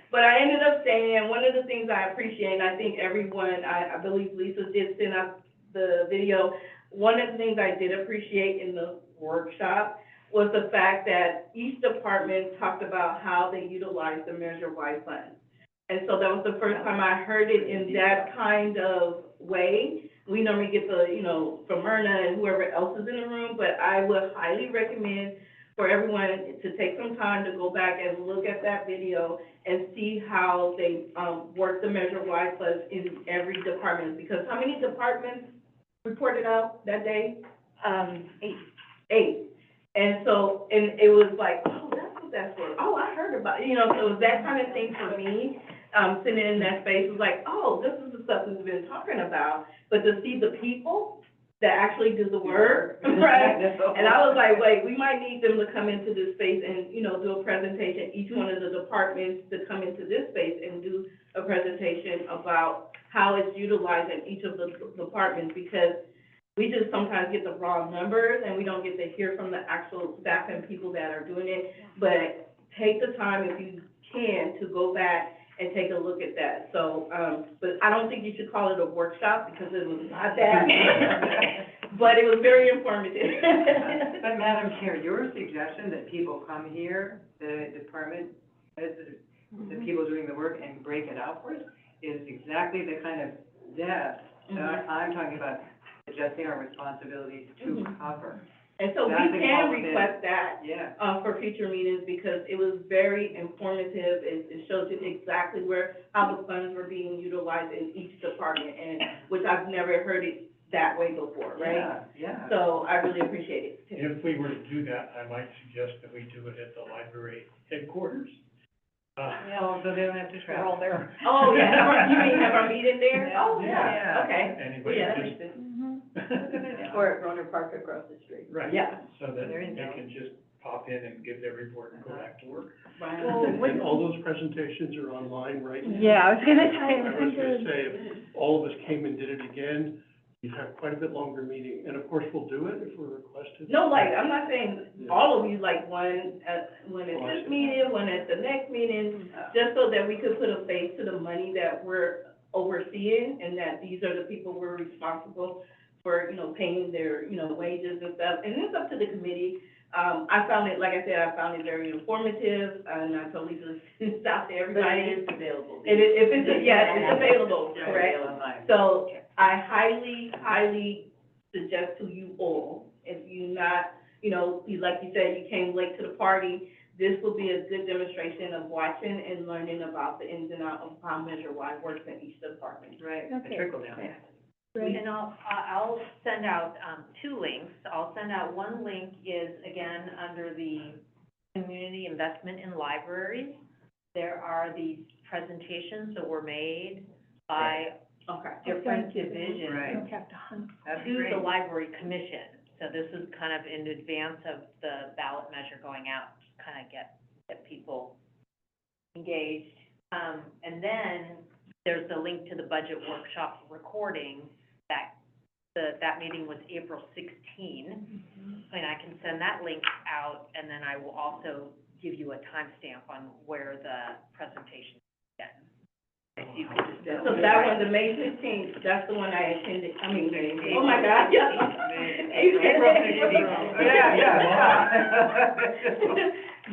But I ended up saying, one of the things I appreciate, and I think everyone, I believe Lisa did send out the video, one of the things I did appreciate in the workshop was the fact that each department talked about how they utilize the Measure Y funds. And so that was the first time I heard it in that kind of way. We normally get the, you know, from Myrna and whoever else is in the room, but I would highly recommend for everyone to take some time to go back and look at that video and see how they, work the Measure Y Plus in every department. Because how many departments reported out that day? 8. 8. And so, and it was like, oh, that's what that's for. Oh, I heard about it. You know, so it was that kind of thing for me, sitting in that space. It was like, oh, this is the stuff we've been talking about. But to see the people that actually do the work, right? And I was like, wait, we might need them to come into this space and, you know, do a presentation, each one of the departments to come into this space and do a presentation about how it's utilized in each of the departments, because we just sometimes get the wrong numbers and we don't get to hear from the actual staff and people that are doing it. But take the time, if you can, to go back and take a look at that. So, but I don't think you should call it a workshop, because it was not that. But it was very informative. But Madam Chair, your suggestion that people come here, the department, the people doing the work, and break it out for us, is exactly the kind of depth that I'm talking about, adjusting our responsibilities to cover. And so we can request that, Yeah. For future meetings, because it was very informative. It showed you exactly how the funds were being utilized in each department, and, which I've never heard it that way before, right? Yeah. So I really appreciate it. If we were to do that, I might suggest that we do it at the library headquarters. Yeah, so they don't have to travel. there. Oh, yeah, you mean have our meeting there? Yeah. Oh, yeah, Yeah. okay. Anybody Yeah, that just, makes sense. Or at Roner Park across the street. right, Yeah. so that There you they go. can just pop in and give their report and go back to work. Right. And all those presentations are online right now. Yeah, I was gonna I was gonna say, if all of us came and did it again, you'd have quite a bit longer meeting, and of course, we'll do it if we're requested. No, like, I'm not saying all of you, like, one at this meeting, one at the next meeting, just so that we could put a face to the money that we're overseeing, and that these are the people we're responsible for, you know, paying their, you know, wages and stuff. And it's up to the committee. I found it, like I said, I found it very informative, and I told Lisa, it's out to everybody. But it is available. It's available, Yeah, correct? online. So I highly suggest to you all, if you not, you know, like you said, you came late to the party, this will be a good demonstration of watching and learning about the ins and outs of how Measure Y works in each department. Right, the Okay. trickle down. And I'll send out, 2 links. I'll send out, one link is, again, under the community investment in libraries. There are these presentations that were made by Okay. different divisions Right. Don't have to hunt. That's to great. the library commission. So this is kind of in advance of the ballot measure going out, to kind of get people engaged. And then there's the link to the budget workshop recording. That meeting was April 16, and I can send that link out, and then I will also give you a timestamp on where the presentation is again. So you can just. So that one, the May 15th, that's the one I attended, oh my God, yeah. April 16th. Yeah.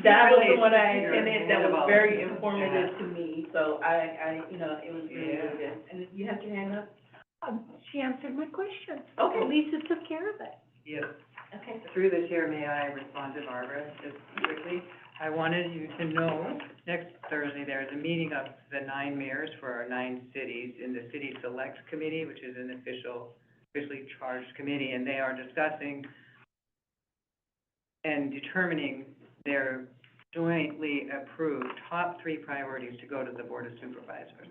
That was the one I attended, that was very informative to me, so I, you know, it was really, really good. And you have your hand up? She answered my question. Okay. Lisa took care of it. Yes. Okay. Through the chair, may I respond to Barbara just quickly? I wanted you to know, next Thursday, there is a meeting of the 9 mayors for our 9 cities in the City Select Committee, which is an officially charged committee, and they are discussing and determining their jointly approved top 3 priorities to go to the Board of Supervisors.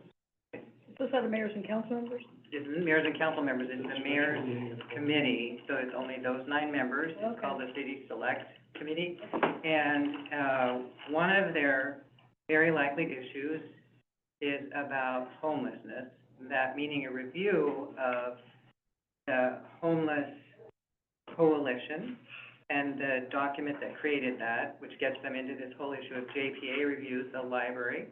Those are the mayors and council members? It's the mayors and council members, it's the mayor's committee, so it's only those 9 members. It's called the City Select Committee. And, one of their very likely issues is about homelessness, that meaning a review of the homeless coalition and the document that created that, which gets them into this whole issue of JPA reviews the library,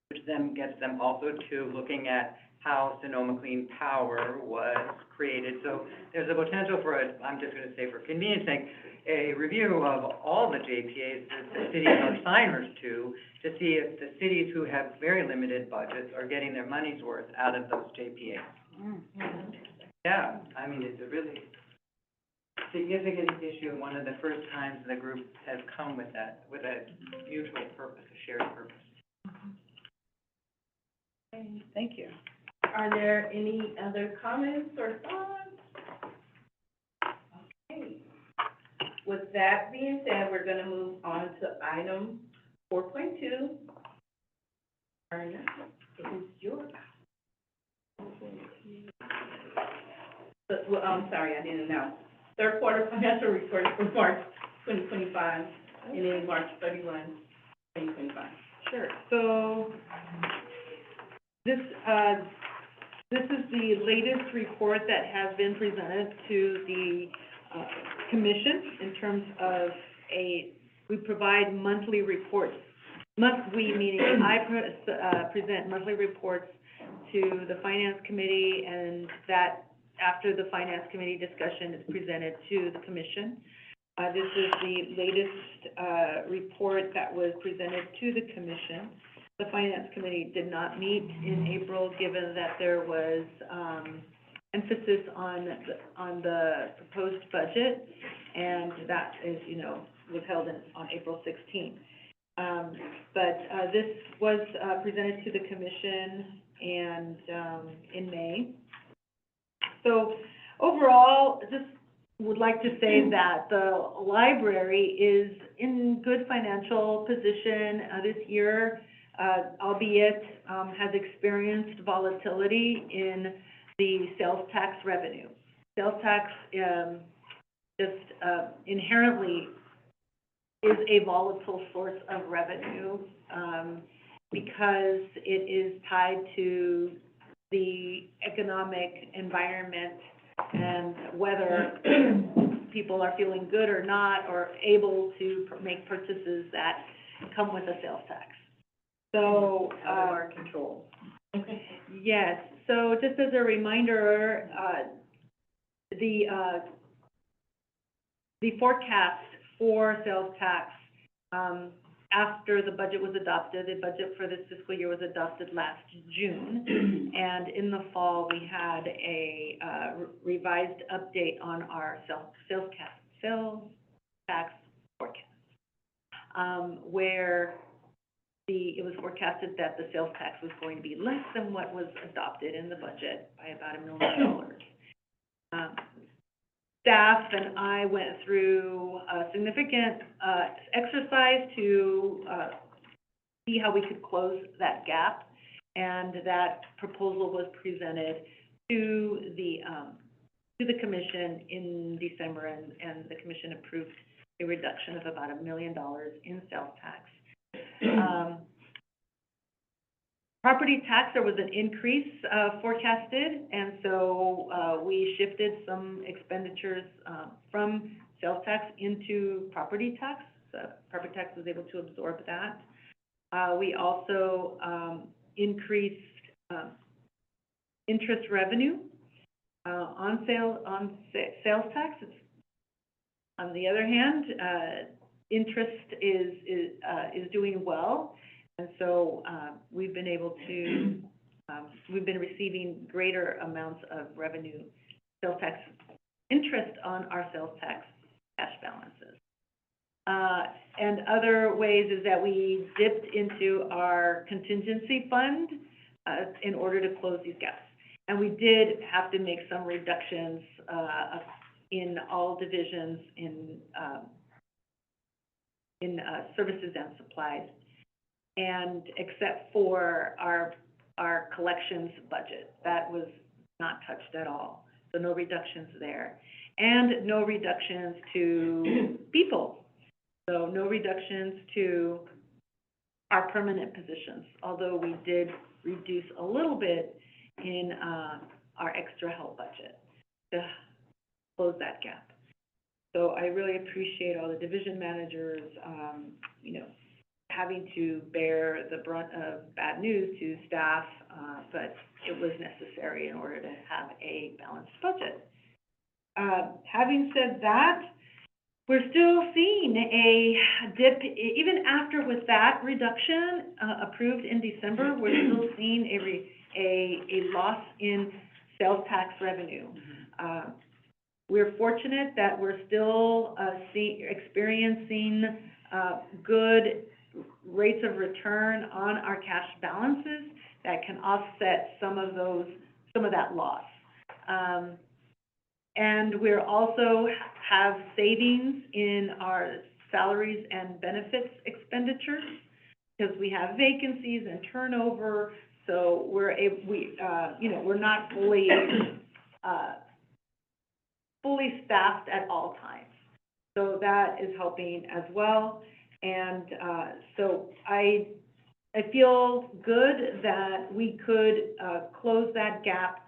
which then gets them also to looking at how Sonoma Clean Power was created. So there's a potential for I'm just gonna say for convenience sake, a review of all the JPAs that the cities are signers to see if the cities who have very limited budgets are getting their money's worth out of those JPAs. Yeah, I mean, it's a really significant issue, and one of the first times the group has come with that, with a mutual purpose, a shared purpose. Thank you. Are there any other comments or thoughts? Okay. With that being said, we're gonna move on to item 4.2. Ernie, it is yours. Well, I'm sorry, I didn't know. Third quarter financial report for March 2025, ending March 31, 2025. Sure. So this is the latest report that has been presented to the commission in terms of we provide monthly reports. Meaning I present monthly reports to the finance committee, and that after the finance committee discussion is presented to the commission. This is the latest report that was presented to the commission. The finance committee did not meet in April, given that there was emphasis on the proposed budget, and that is, was held on April 16th. But this was presented to the commission and in May. So overall, just would like to say that the library is in good financial position this year, albeit has experienced volatility in the sales tax revenue. Sales tax inherently is a volatile source of revenue because it is tied to the economic environment and whether people are feeling good or not, or able to make purchases that come with a sales tax. So, Out of our control. yes, so just as a reminder, the forecast for sales tax, after the budget was adopted, the budget for this fiscal year was adopted last June, and in the fall, we had a revised update on our sales tax forecast, where it was forecasted that the sales tax was going to be less than what was adopted in the budget by about $1 million. Staff and I went through a significant exercise to see how we could close that gap, and that proposal was presented to the commission in December, and the commission approved a reduction of about $1 million in sales tax. Property tax, there was an increase forecasted, and so we shifted some expenditures from sales tax into property tax. So property tax was able to absorb that. We also increased interest revenue on sales tax. On the other hand, interest is doing well. And so we've been able to, we've been receiving greater amounts of revenue, sales tax interest on our sales tax cash balances. And other ways is that we dipped into our contingency fund in order to close these gaps. And we did have to make some reductions in all divisions in services and supplies, and except for our collections budget. That was not touched at all, so no reductions there. And no reductions to people, so no reductions to our permanent positions, although we did reduce a little bit in our extra help budget to close that gap. So I really appreciate all the division managers, having to bear the brunt of bad news to staff, but it was necessary in order to have a balanced budget. Having said that, we're still seeing a dip, even after with that reduction, approved in December, we're still seeing a loss in sales tax revenue. We're fortunate that we're still, experiencing, good rates of return on our cash balances that can offset some of that loss. And we're also have savings in our salaries and benefits expenditures, because we have vacancies and turnover, so we're not fully staffed at all times. So that is helping as well. And, so I feel good that we could, close that gap,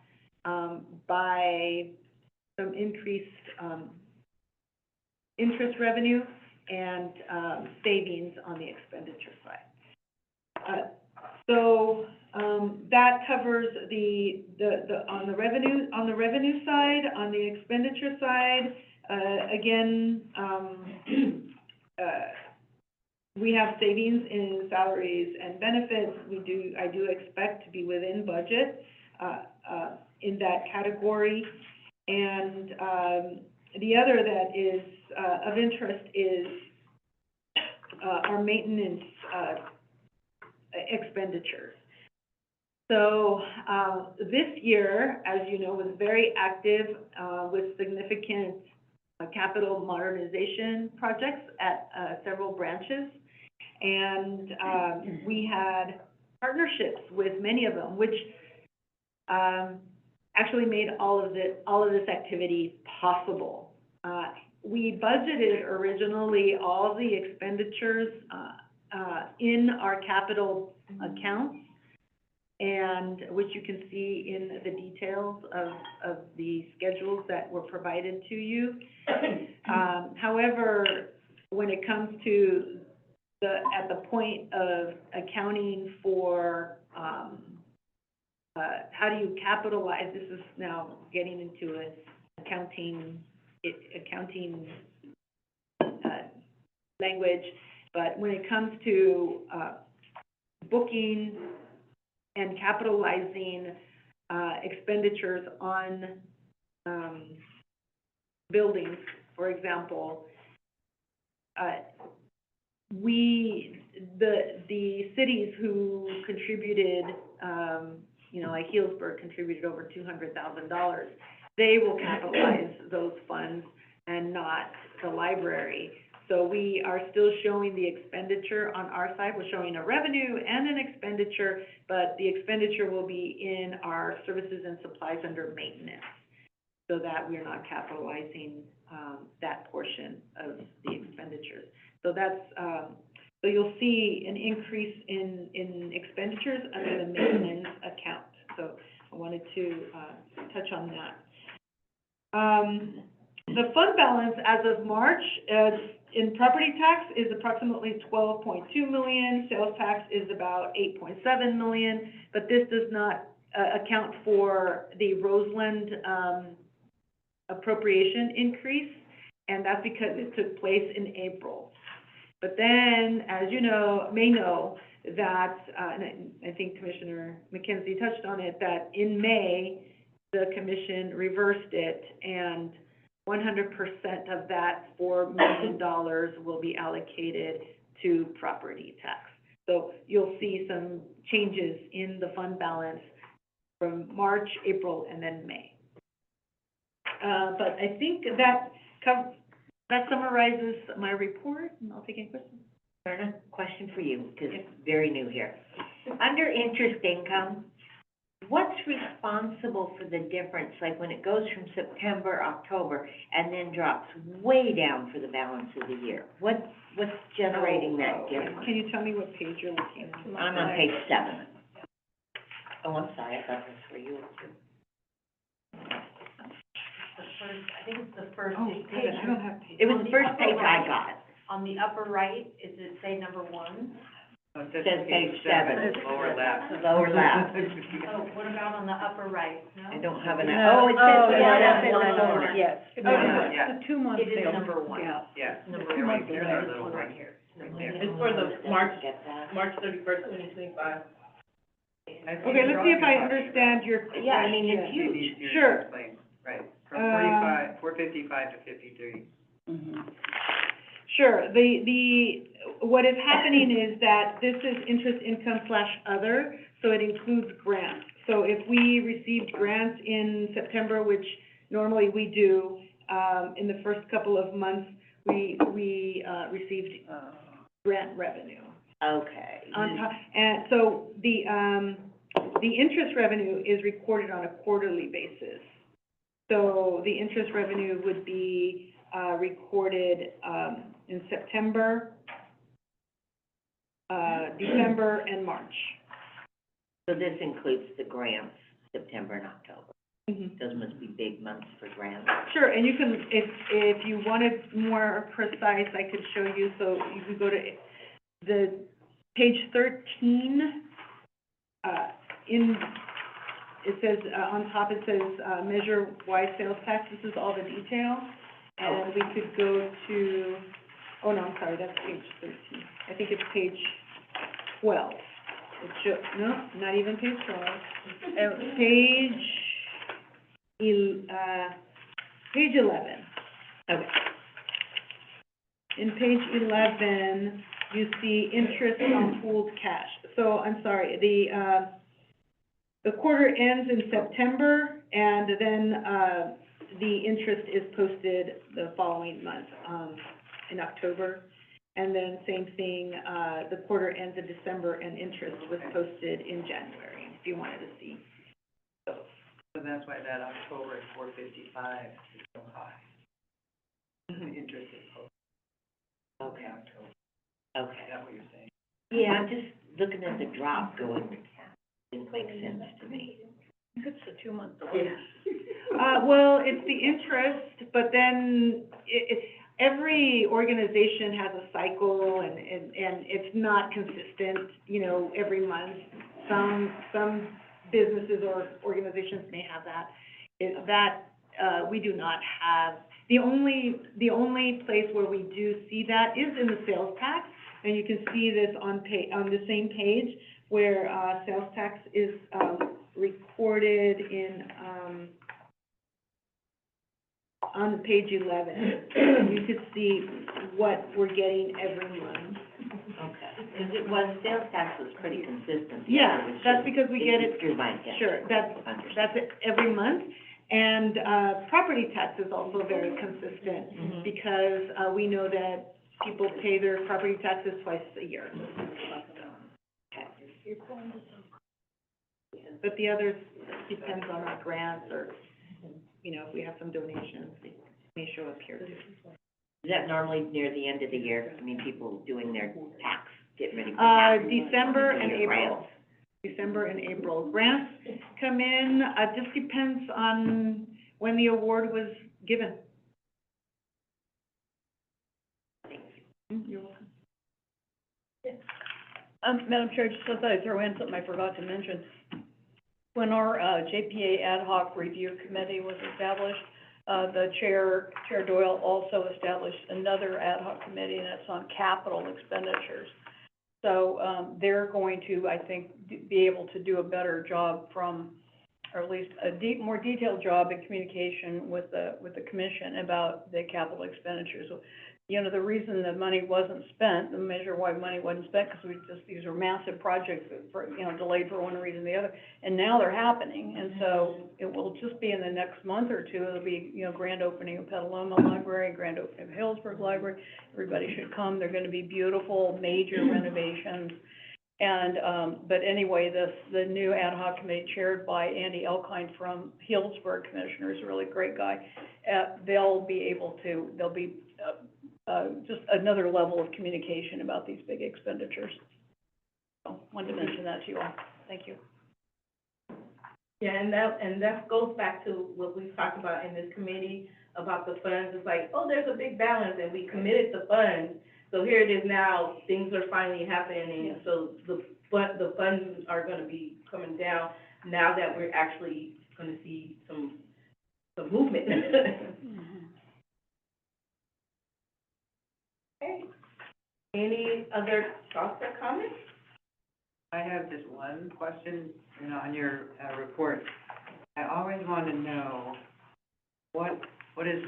by some increased, interest revenue and, savings on the expenditure side. So, that covers on the revenue side. On the expenditure side, again, we have savings in salaries and benefits. I do expect to be within budget, in that category. And, the other that is, of interest is, our maintenance, expenditures. So, this year, as you know, was very active, with significant capital modernization projects at, several branches. And, we had partnerships with many of them, which, actually made all of this activity possible. We budgeted originally all the expenditures, in our capital accounts, and which you can see in the details of the schedules that were provided to you. However, when it comes to at the point of accounting for, how do you capitalize, this is now getting into an accounting language, but when it comes to, booking and capitalizing, expenditures on, buildings, for example, the cities who contributed, like Healdsburg contributed over $200,000, they will capitalize those funds and not the library. So we are still showing the expenditure on our side. We're showing a revenue and an expenditure, but the expenditure will be in our services and supplies under maintenance, so that we're not capitalizing, that portion of the expenditures. So that's, so you'll see an increase in expenditures under the maintenance account. So I wanted to, touch on that. The fund balance as of March, in property tax is approximately $12.2 million, sales tax is about $8.7 million, but this does not, account for the Roseland, appropriation increase, and that's because it took place in April. But then, as you may know, that, and I think Commissioner Mackenzie touched on it, that in May, the commission reversed it, and 100% of that $4 million will be allocated to property tax. So you'll see some changes in the fund balance from March, April, and then May. But I think that summarizes my report, and I'll take any questions. Verna, question for you, because it's very new here. Under interest income, what's responsible for the difference, like when it goes from September, October, and then drops way down for the balance of the year? What's generating that difference? Can you tell me what page you're looking at? I'm on page 7. Oh, I'm sorry, I thought this was for you too. I think it's the first Oh, page. good, I don't have page. It was the first page I got. On the upper right, is it say number 1? It Says page 7. Lower left. Lower left. Oh, what about on the upper right? I No? don't have an, No. oh, it Oh, says, yeah, that's that's one it. more. Yes. Yeah. The 2-month It is sales. number 1. Yeah. Yeah. Number Here, 1, here's our little one one. right here. Right there. It's for the March, Get that? March 31st, 2025. Okay, let's see if I understand your question. Yeah, I mean, it's huge. Maybe it's Sure. explained, right, from Um, 455 to 53. Sure, what is happening is that this is interest income / other, so it includes grants. So if we received grants in September, which normally we do, in the first couple of months, we received grant revenue. Okay. On top, and so the interest revenue is recorded on a quarterly basis. So the interest revenue would be, recorded, in September, December, and March. So this includes the grants, September and October. Mhm. Those must be big months for grants. Sure, and you can, if you wanted more precise, I could show you, so you can go to the page 13, it says, on top it says, measure-wide sales tax, this is all the detail. And we could go to, oh no, I'm sorry, that's page 13. I think it's page 12. No, not even page 12. Page 11. Okay. In page 11, you see interest on pooled cash. So, I'm sorry, the quarter ends in September, and then, the interest is posted the following month, in October. And then same thing, the quarter ends in December, and interest was posted in January, if you wanted to see those. So that's why that October 455 is so high. The interest is posted Okay. in October. Okay. Is that what you're saying? Yeah, I'm just looking at the drop going, didn't make sense to me. It's a 2-month delay. Well, it's the interest, but then every organization has a cycle, and it's not consistent, you know, every month. Some businesses or organizations may have that. We do not have. The only place where we do see that is in the sales tax, and you can see this on the same page where, sales tax is, recorded in, on page 11. You could see what we're getting every month. Okay. Because it was, sales tax was pretty consistent. Yeah, It was that's just- because we get it, drew my attention. sure, that's it every month. And, property tax is also very consistent, Mhm. because, we know that people pay their property taxes twice a year. But the others depends on our grants, or, you know, if we have some donations, they may show up here too. Is that normally near the end of the year? I mean, people doing their tax, getting ready for tax. December and Your April. grants. December and April. Grants come in, just depends on when the award was given. You're welcome. Madam Chair, just thought I'd throw in something I forgot to mention. When our, JPA Ad Hoc Review Committee was established, the Chair Doyle also established another ad hoc committee, and it's on capital expenditures. So, they're going to, I think, be able to do a better job or at least a more detailed job in communication with the commission about the capital expenditures. You know, the reason the money wasn't spent, the measure why money wasn't spent, because these are massive projects that, delayed for one reason or the other, and now they're happening, and so it will just be in the next month or two, it'll be, grand opening of Petaluma Library, grand opening of Hillsburg Library, everybody should come, they're gonna be beautiful, major renovations, and, but anyway, the new ad hoc committee chaired by Andy Elkind from Hillsburg Commissioners, a really great guy, they'll be just another level of communication about these big expenditures. So, wanted to mention that to you all. Thank you. Yeah, and that goes back to what we've talked about in this committee about the funds. It's like, oh, there's a big balance, and we committed the funds, So here it is now, things are finally happening, Yes. so the funds are gonna be coming down now that we're actually gonna see some movement. Okay. Any other thoughts or comments? I have just one question, on your, report. I always want to know what is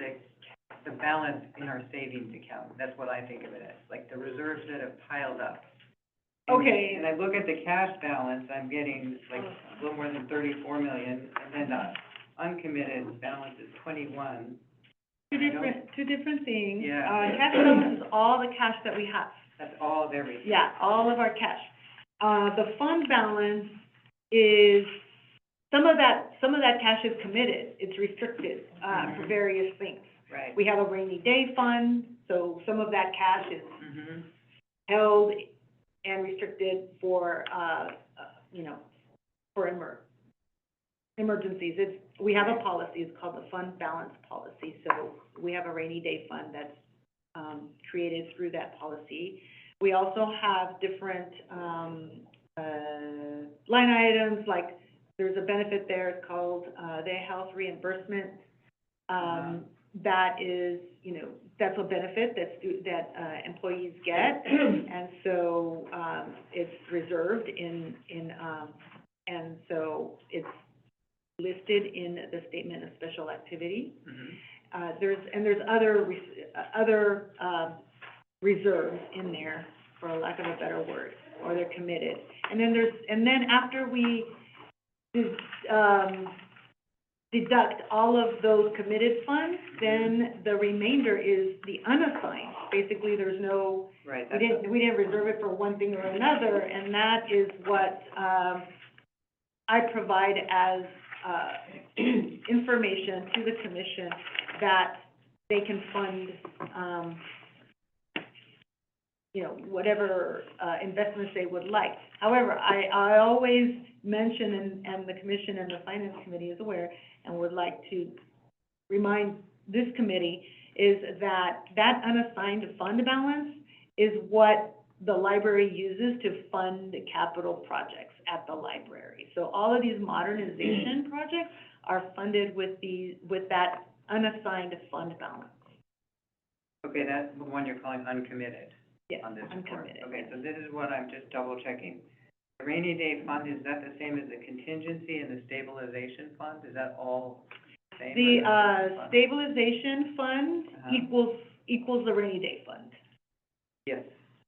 the balance in our savings account? That's what I think of it as, like the reserves that have piled up. And- Okay. And I look at the cash balance, I'm getting like a little more than 34 million, and then the uncommitted balance is 21. Two different things. Yeah. Cash balance is all the cash that we have. That's all of everything. Yeah, all of our cash. The fund balance is, some of that cash is committed, it's restricted, for various things. Right. We have a rainy day fund, so some of that cash is Mm-hmm. held and restricted for, for emergencies. We have a policy, it's called the fund balance policy, so we have a rainy day fund that's, created through that policy. We also have different, line items, like, there's a benefit there, it's called, the health reimbursement. That is, that's a benefit that employees get, and so, it's reserved and so it's listed in the statement of special activity. Mm-hmm. There's other reserves in there, for lack of a better word, or they're committed. And then after we deduct all of those committed funds, then the remainder is the unassigned. Basically, there's no, Right. we didn't reserve it for one thing or another, and that is what, I provide as, information to the commission that they can fund, whatever, investments they would like. However, I always mention, and the commission and the finance committee is aware, and would like to remind this committee, is that unassigned fund balance is what the library uses to fund capital projects at the library. So all of these modernization projects are funded with that unassigned fund balance. Okay, that's the one you're calling uncommitted. Yes, On this report. uncommitted. Okay, so this is what I'm just double checking. The rainy day fund, is that the same as the contingency and the stabilization fund? Is that all the same? The, or is it different funds? stabilization fund equals the rainy day fund. Yes,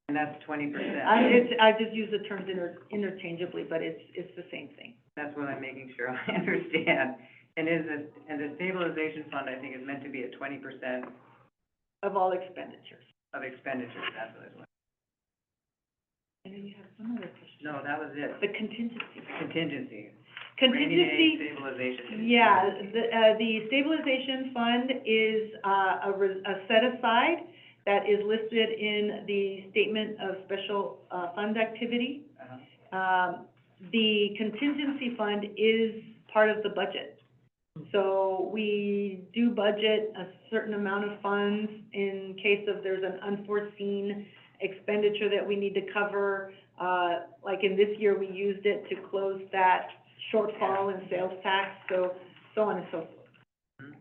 and that's 20%. I just use the terms interchangeably, but it's the same thing. That's what I'm making sure I understand. And the stabilization fund, I think, is meant to be at 20% Of all expenditures. of expenditures, that's what it was. And then you have some other question. No, that was it. The contingency. Contingency. Rainy Contingency, day stabilization. yeah, the stabilization fund is, a set aside that is listed in the statement of special, fund activity. Uh-huh. The contingency fund is part of the budget. So we do budget a certain amount of funds in case of there's an unforeseen expenditure that we need to cover. Like in this year, we used it to close that shortfall in sales tax, so on and so forth. Mhm.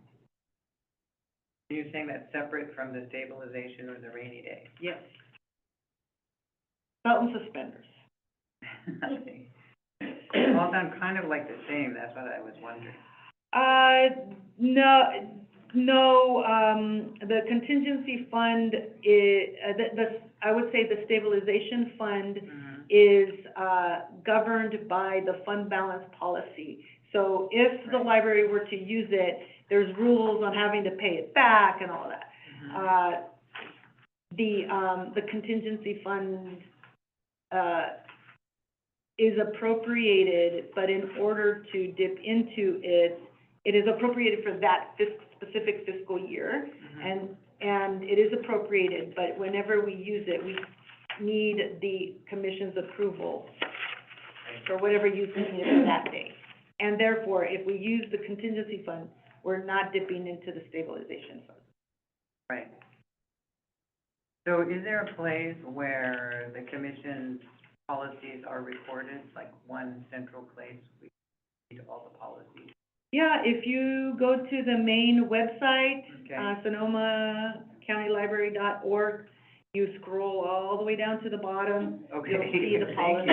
You're saying that's separate from the stabilization or the rainy day? Yes. Belt and suspenders. All sound kind of like the same, that's what I was wondering. No, the contingency fund is, I would say the stabilization fund Mm-hmm. is, governed by the fund balance policy. So if the Right. library were to use it, there's rules on having to pay it back and all of that. Mm-hmm. The contingency fund, is appropriated, but in order to dip into it, it is appropriated for that specific fiscal year, Mm-hmm. and it is appropriated, but whenever we use it, we need the commission's approval for whatever use we need for that day. And therefore, if we use the contingency fund, we're not dipping into the stabilization fund. Right. So is there a place where the commission's policies are recorded, like one central place, we read all the policies? Yeah, if you go to the main website, Okay. SonomaCountyLibrary.org, you scroll all the way down to the bottom, Okay. you'll see the Thank policy,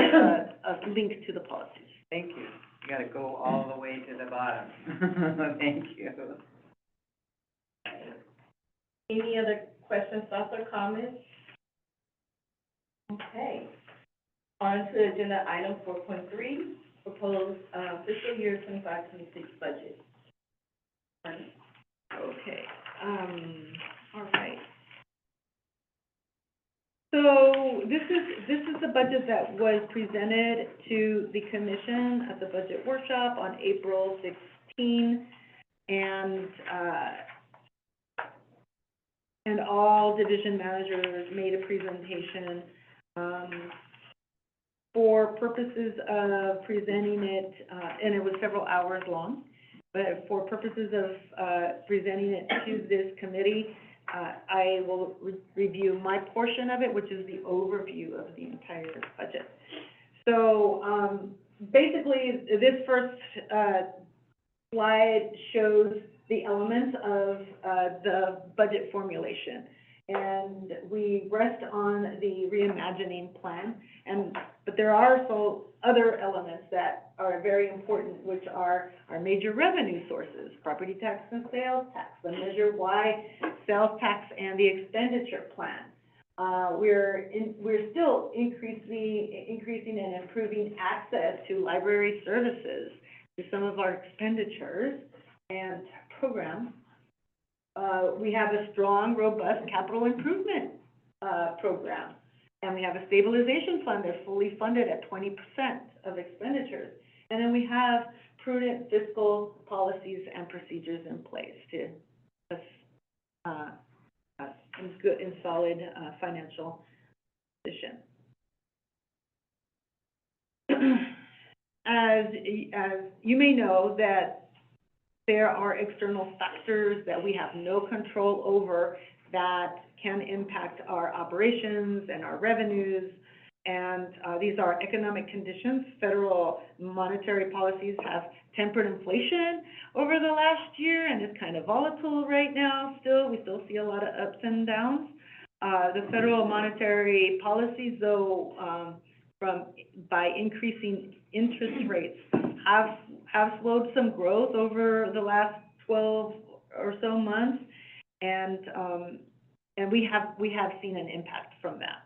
you. link to the policies. Thank you. You gotta go all the way to the bottom. Thank you. Any other questions, thoughts, or comments? Okay. On to agenda item 4.3, proposed, fiscal year 25-26 budget. Okay, all right. So this is the budget that was presented to the commission at the budget workshop on April 16, and all division managers made a presentation. For purposes of presenting it, and it was several hours long, but for purposes of presenting it to this committee, I will review my portion of it, which is the overview of the entire budget. So, basically, this first slide shows the elements of the budget formulation. And we rest on the reimagining plan, but there are also other elements that are very important, which are our major revenue sources: property tax and sales tax, the Measure Y sales tax, and the expenditure plan. We're still increasing and improving access to library services to some of our expenditures and programs. We have a strong, robust capital improvement program, and we have a stabilization fund that's fully funded at 20% of expenditures. And then we have prudent fiscal policies and procedures in place to good and solid financial position. As you may know, that there are external factors that we have no control over that can impact our operations and our revenues. And these are economic conditions. Federal monetary policies have tempered inflation over the last year, and it's kind of volatile right now still. We still see a lot of ups and downs. The federal monetary policies, though, by increasing interest rates, have slowed some growth over the last 12 or so months, and we have seen an impact from that.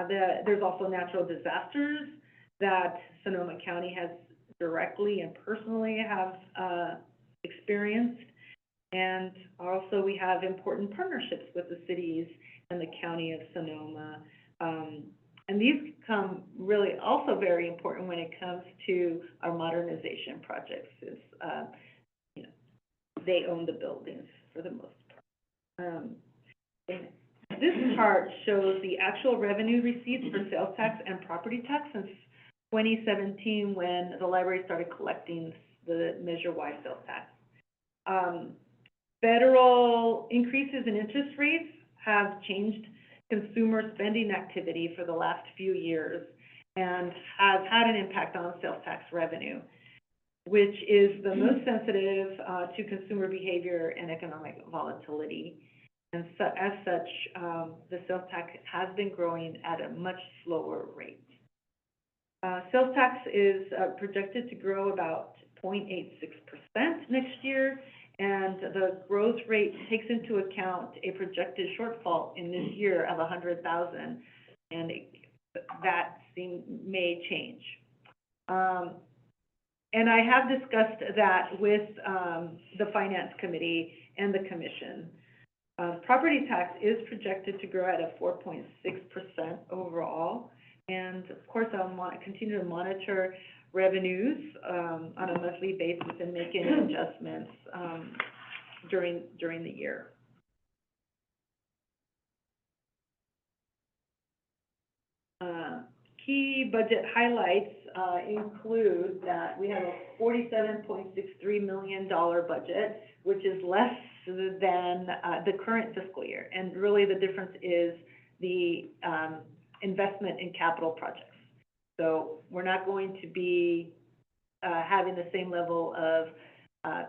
There's also natural disasters that Sonoma County has directly and personally have experienced, and also we have important partnerships with the cities and the county of Sonoma. And these become really also very important when it comes to our modernization projects. They own the buildings for the most part. And this chart shows the actual revenue receipts for sales tax and property tax since 2017, when the library started collecting the Measure Y sales tax. Federal increases in interest rates have changed consumer spending activity for the last few years and has had an impact on sales tax revenue, which is the most sensitive to consumer behavior and economic volatility. And so, as such, the sales tax has been growing at a much slower rate. Sales tax is projected to grow about 0.86% next year, and the growth rate takes into account a projected shortfall in this year of 100,000, and that may change. And I have discussed that with the Finance Committee and the Commission. Property tax is projected to grow at a 4.6% overall, and of course I'll continue to monitor revenues on a monthly basis and make any adjustments during the year. Key budget highlights include that we have a $47.63 million budget, which is less than the current fiscal year. And really the difference is the, investment in capital projects. So we're not going to be, having the same level of,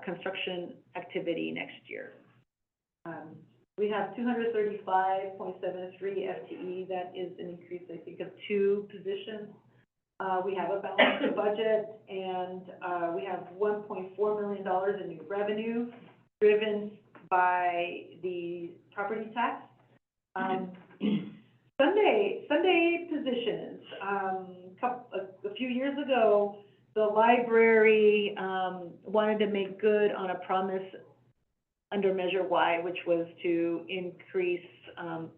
construction activity next year. We have 235.73 FTE. That is an increase, I think, of 2 positions. We have a balanced budget, and we have $1.4 million in new revenue driven by the property tax. Sunday positions. A few years ago, the library wanted to make good on a promise under Measure Y, which was to increase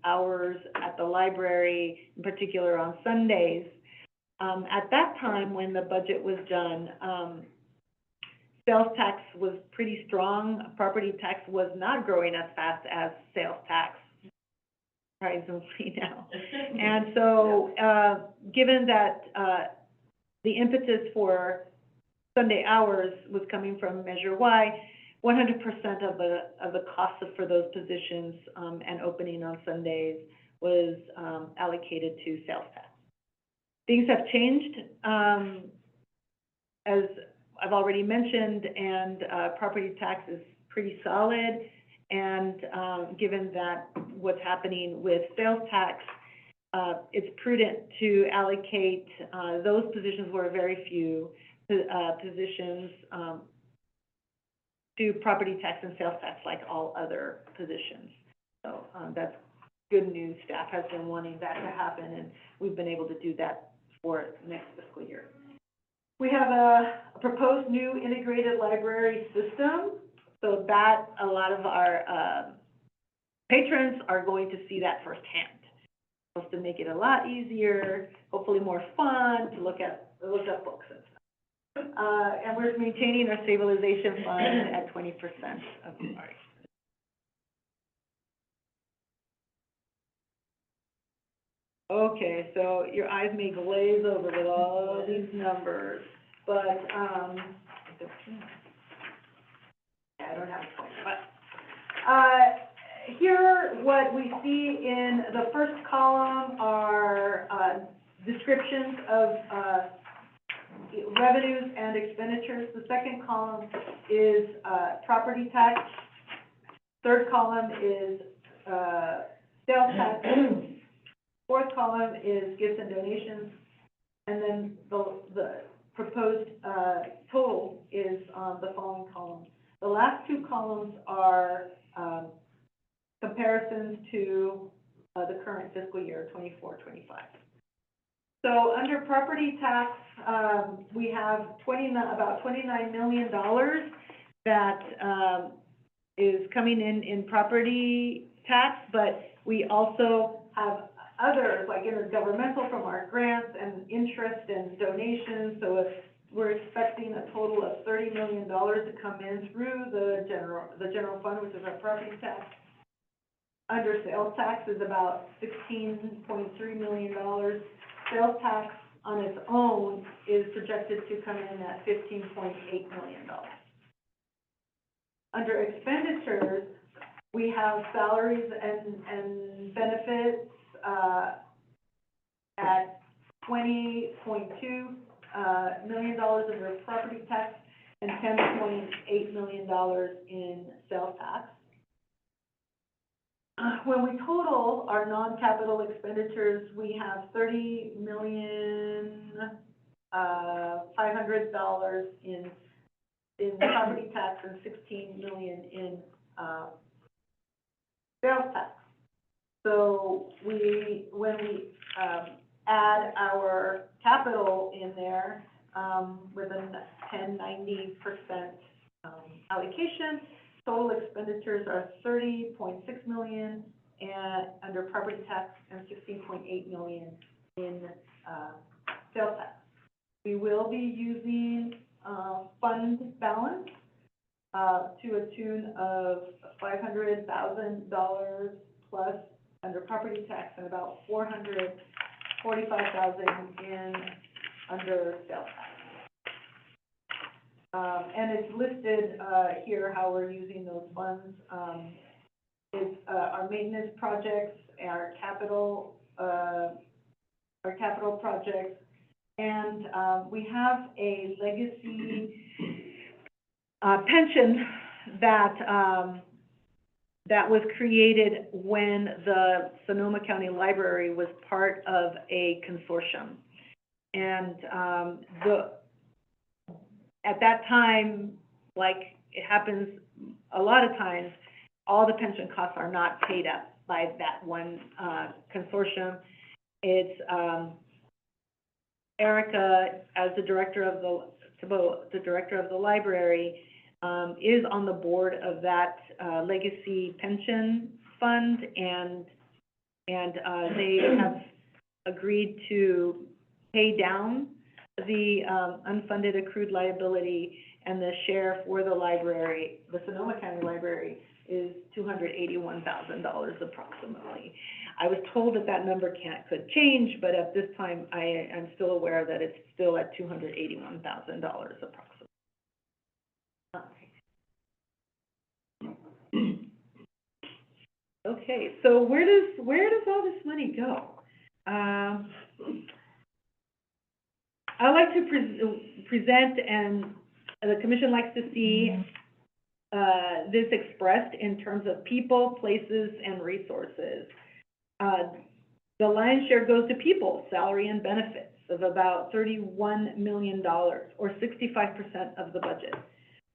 hours at the library, in particular on Sundays. At that time, when the budget was done, sales tax was pretty strong. Property tax was not growing as fast as sales tax, surprisingly now. And so, given that the impetus for Sunday hours was coming from Measure Y, 100% of the cost for those positions and opening on Sundays was allocated to sales tax. Things have changed, as I've already mentioned, and property tax is pretty solid. And given that what's happening with sales tax, it's prudent to allocate those positions, where very few positions, to property tax and sales tax, like all other positions. So that's good news. Staff has been wanting that to happen, and we've been able to do that for next fiscal year. We have a proposed new integrated library system, so that a lot of our patrons are going to see that firsthand. Supposed to make it a lot easier, hopefully more fun to look up books and stuff. And we're maintaining our stabilization fund at 20% of our. Okay, so your eyes may glaze over with all these numbers, but, I don't have a point, but, here, what we see in the first column are, descriptions of, revenues and expenditures. The second column is, property tax. Third column is, sales tax. Fourth column is gifts and donations, and then the proposed total is the following column. The last 2 columns are comparisons to the current fiscal year, 24-25. So under property tax, we have about $29 million that is coming in property tax, but we also have others, like intergovernmental, from our grants and interest and donations. So we're expecting a total of $30 million to come in through the general fund, which is our property tax. Under sales tax is about $16.3 million. Sales tax on its own is projected to come in at $15.8 million. Under expenditures, we have salaries and benefits at $20.2 million under property tax and $10.8 million in sales tax. When we total our non-capital expenditures, we have $30,500,000 in property tax and $16 million in sales tax. So when we add our capital in there with a 10-90% allocation, total expenditures are $30.6 million and under property tax and $16.8 million in sales tax. We will be using fund balance to a tune of $500,000 plus under property tax and about $445,000 in under sales tax. And it's listed here how we're using those funds. It's our maintenance projects our capital projects. And, we have a legacy, pension that was created when the Sonoma County Library was part of a consortium. And, at that time, like it happens a lot of times, all the pension costs are not paid up by that one, consortium. It's, Erica, as the director of the library, is on the board of that, legacy pension fund, and they have agreed to pay down the, unfunded accrued liability, and the share for the library, the Sonoma County Library, is $281,000 approximately. I was told that number could change, but at this time, I'm still aware that it's still at $281,000 approximately. Okay, so where does all this money go? I like to present, and the commission likes to see this expressed in terms of people, places, and resources. The lion's share goes to people, salary and benefits, of about $31 million, or 65% of the budget.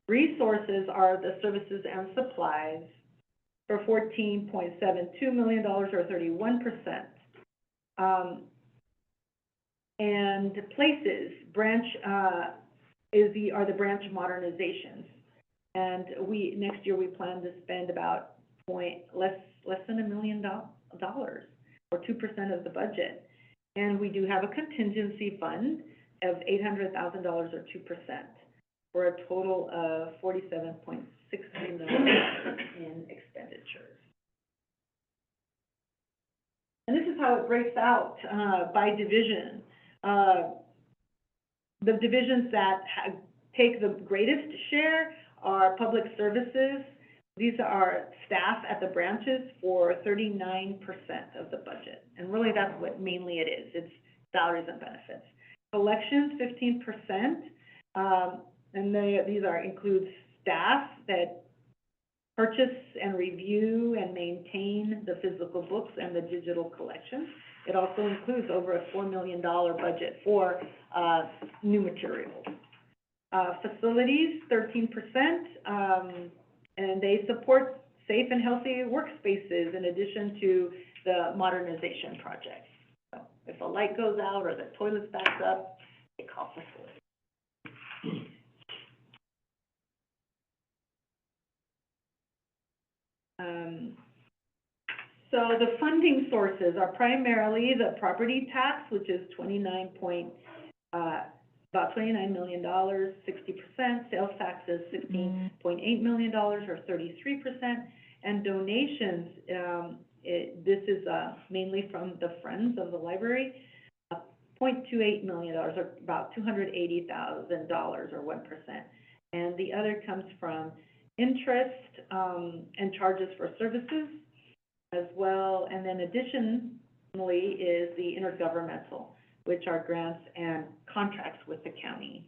Resources are the services and supplies for $14.72 million, or 31%. And places, are the branch modernizations. And next year, we plan to spend about less than $1 million, or 2% of the budget. And we do have a contingency fund of $800,000, or 2%, for a total of $47.63 million in expenditures. And this is how it breaks out by division. The divisions that take the greatest share are public services. These are staff at the branches for 39% of the budget. And really, that's what mainly it is. It's salaries and benefits. Collections, 15%. And these include staff that purchase and review and maintain the physical books and the digital collections. It also includes over a $4 million budget for new materials. Facilities, 13%, and they support safe and healthy workspaces in addition to the modernization projects. So if a light goes out or the toilet's backed up, they call facilities. So the funding sources are primarily the property tax, which is about $29 million, 60%, sales taxes, $16.8 million, or 33%, and donations, this is mainly from the Friends of the Library, $0.28 million, or about $280,000, or 1%. And the other comes from interest and charges for services as well, and then additionally is the intergovernmental, which are grants and contracts with the county.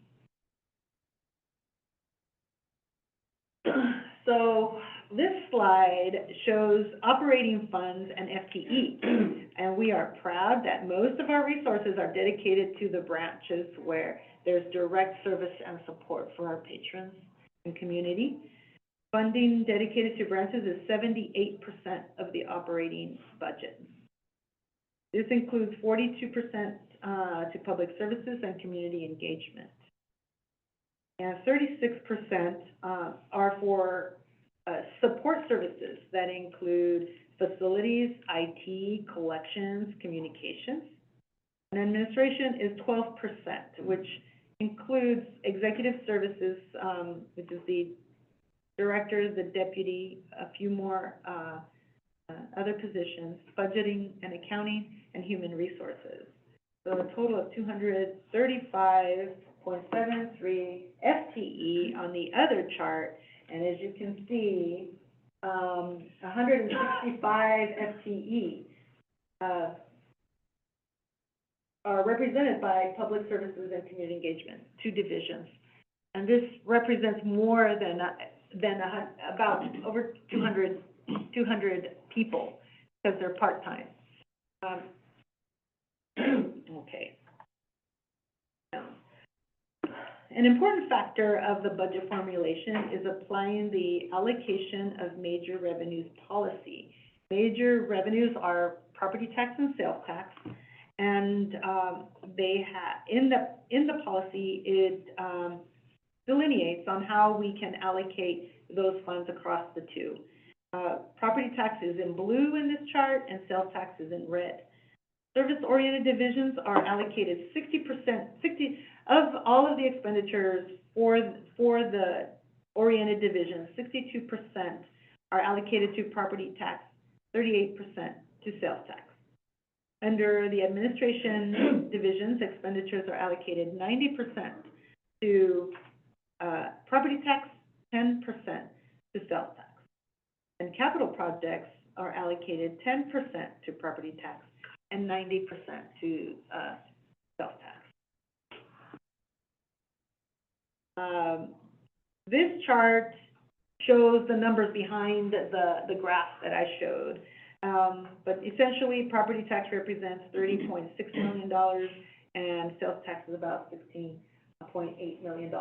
So this slide shows operating funds and FTE, and we are proud that most of our resources are dedicated to the branches where there's direct service and support for our patrons and community. Funding dedicated to branches is 78% of the operating budget. This includes 42% to public services and community engagement. And 36% are for support services that include facilities, IT, collections, communications. And administration is 12%, which includes executive services, which is the director, the deputy, a few more other positions, budgeting and accounting, and human resources. So a total of 235.73 FTE on the other chart, and as you can see, 165 FTE are represented by public services and community engagement, 2 divisions. And this represents more than about over 200 people, because they're part-time. Okay. An important factor of the budget formulation is applying the allocation of major revenues policy. Major revenues are property tax and sales tax, and they have, in the policy, it delineates on how we can allocate those funds across the 2. Property tax is in blue in this chart, and sales tax is in red. Service-oriented divisions are allocated 60% of all of the expenditures for the oriented divisions. 62% are allocated to property tax, 38% to sales tax. Under the administration divisions, expenditures are allocated 90% to property tax, 10% to sales tax. And capital projects are allocated 10% to property tax and 90% to sales tax. This chart shows the numbers behind the graph that I showed. But essentially, property tax represents $30.6 million, and sales tax is about $16.8 million.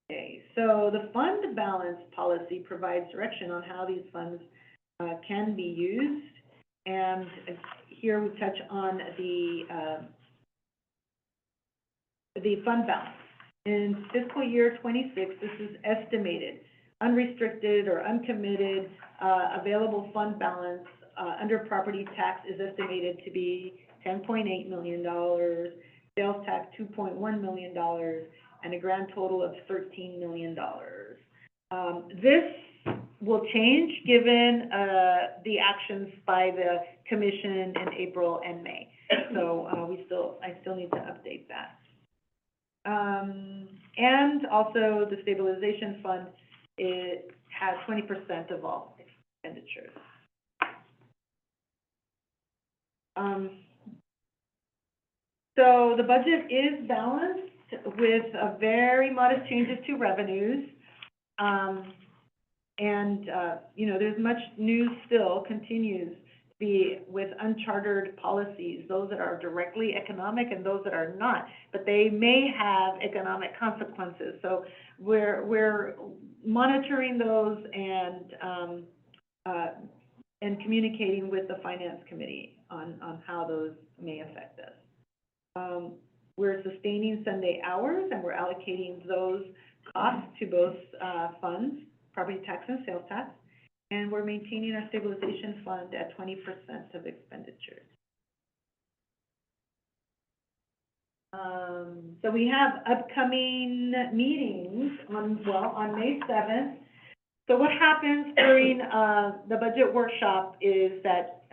Okay, so the fund balance policy provides direction on how these funds can be used, and here we touch on the fund balance. In fiscal year 26, this is estimated, unrestricted or uncommitted available fund balance under property tax is estimated to be $10.8 million, sales tax $2.1 million, and a grand total of $13 million. This will change given the actions by the commission in April and May. So I still need to update that. And also the stabilization fund, it has 20% of all expenditures. So the budget is balanced with very modest changes to revenues. There's much news still continues to be with unchartered policies, those that are directly economic and those that are not, but they may have economic consequences. So we're monitoring those and communicating with the finance committee on how those may affect us. We're sustaining Sunday hours, and we're allocating those costs to both funds, property tax and sales tax, and we're maintaining our stabilization fund at 20% of expenditures. So we have upcoming meetings on May 7th. So what happens during the budget workshop is that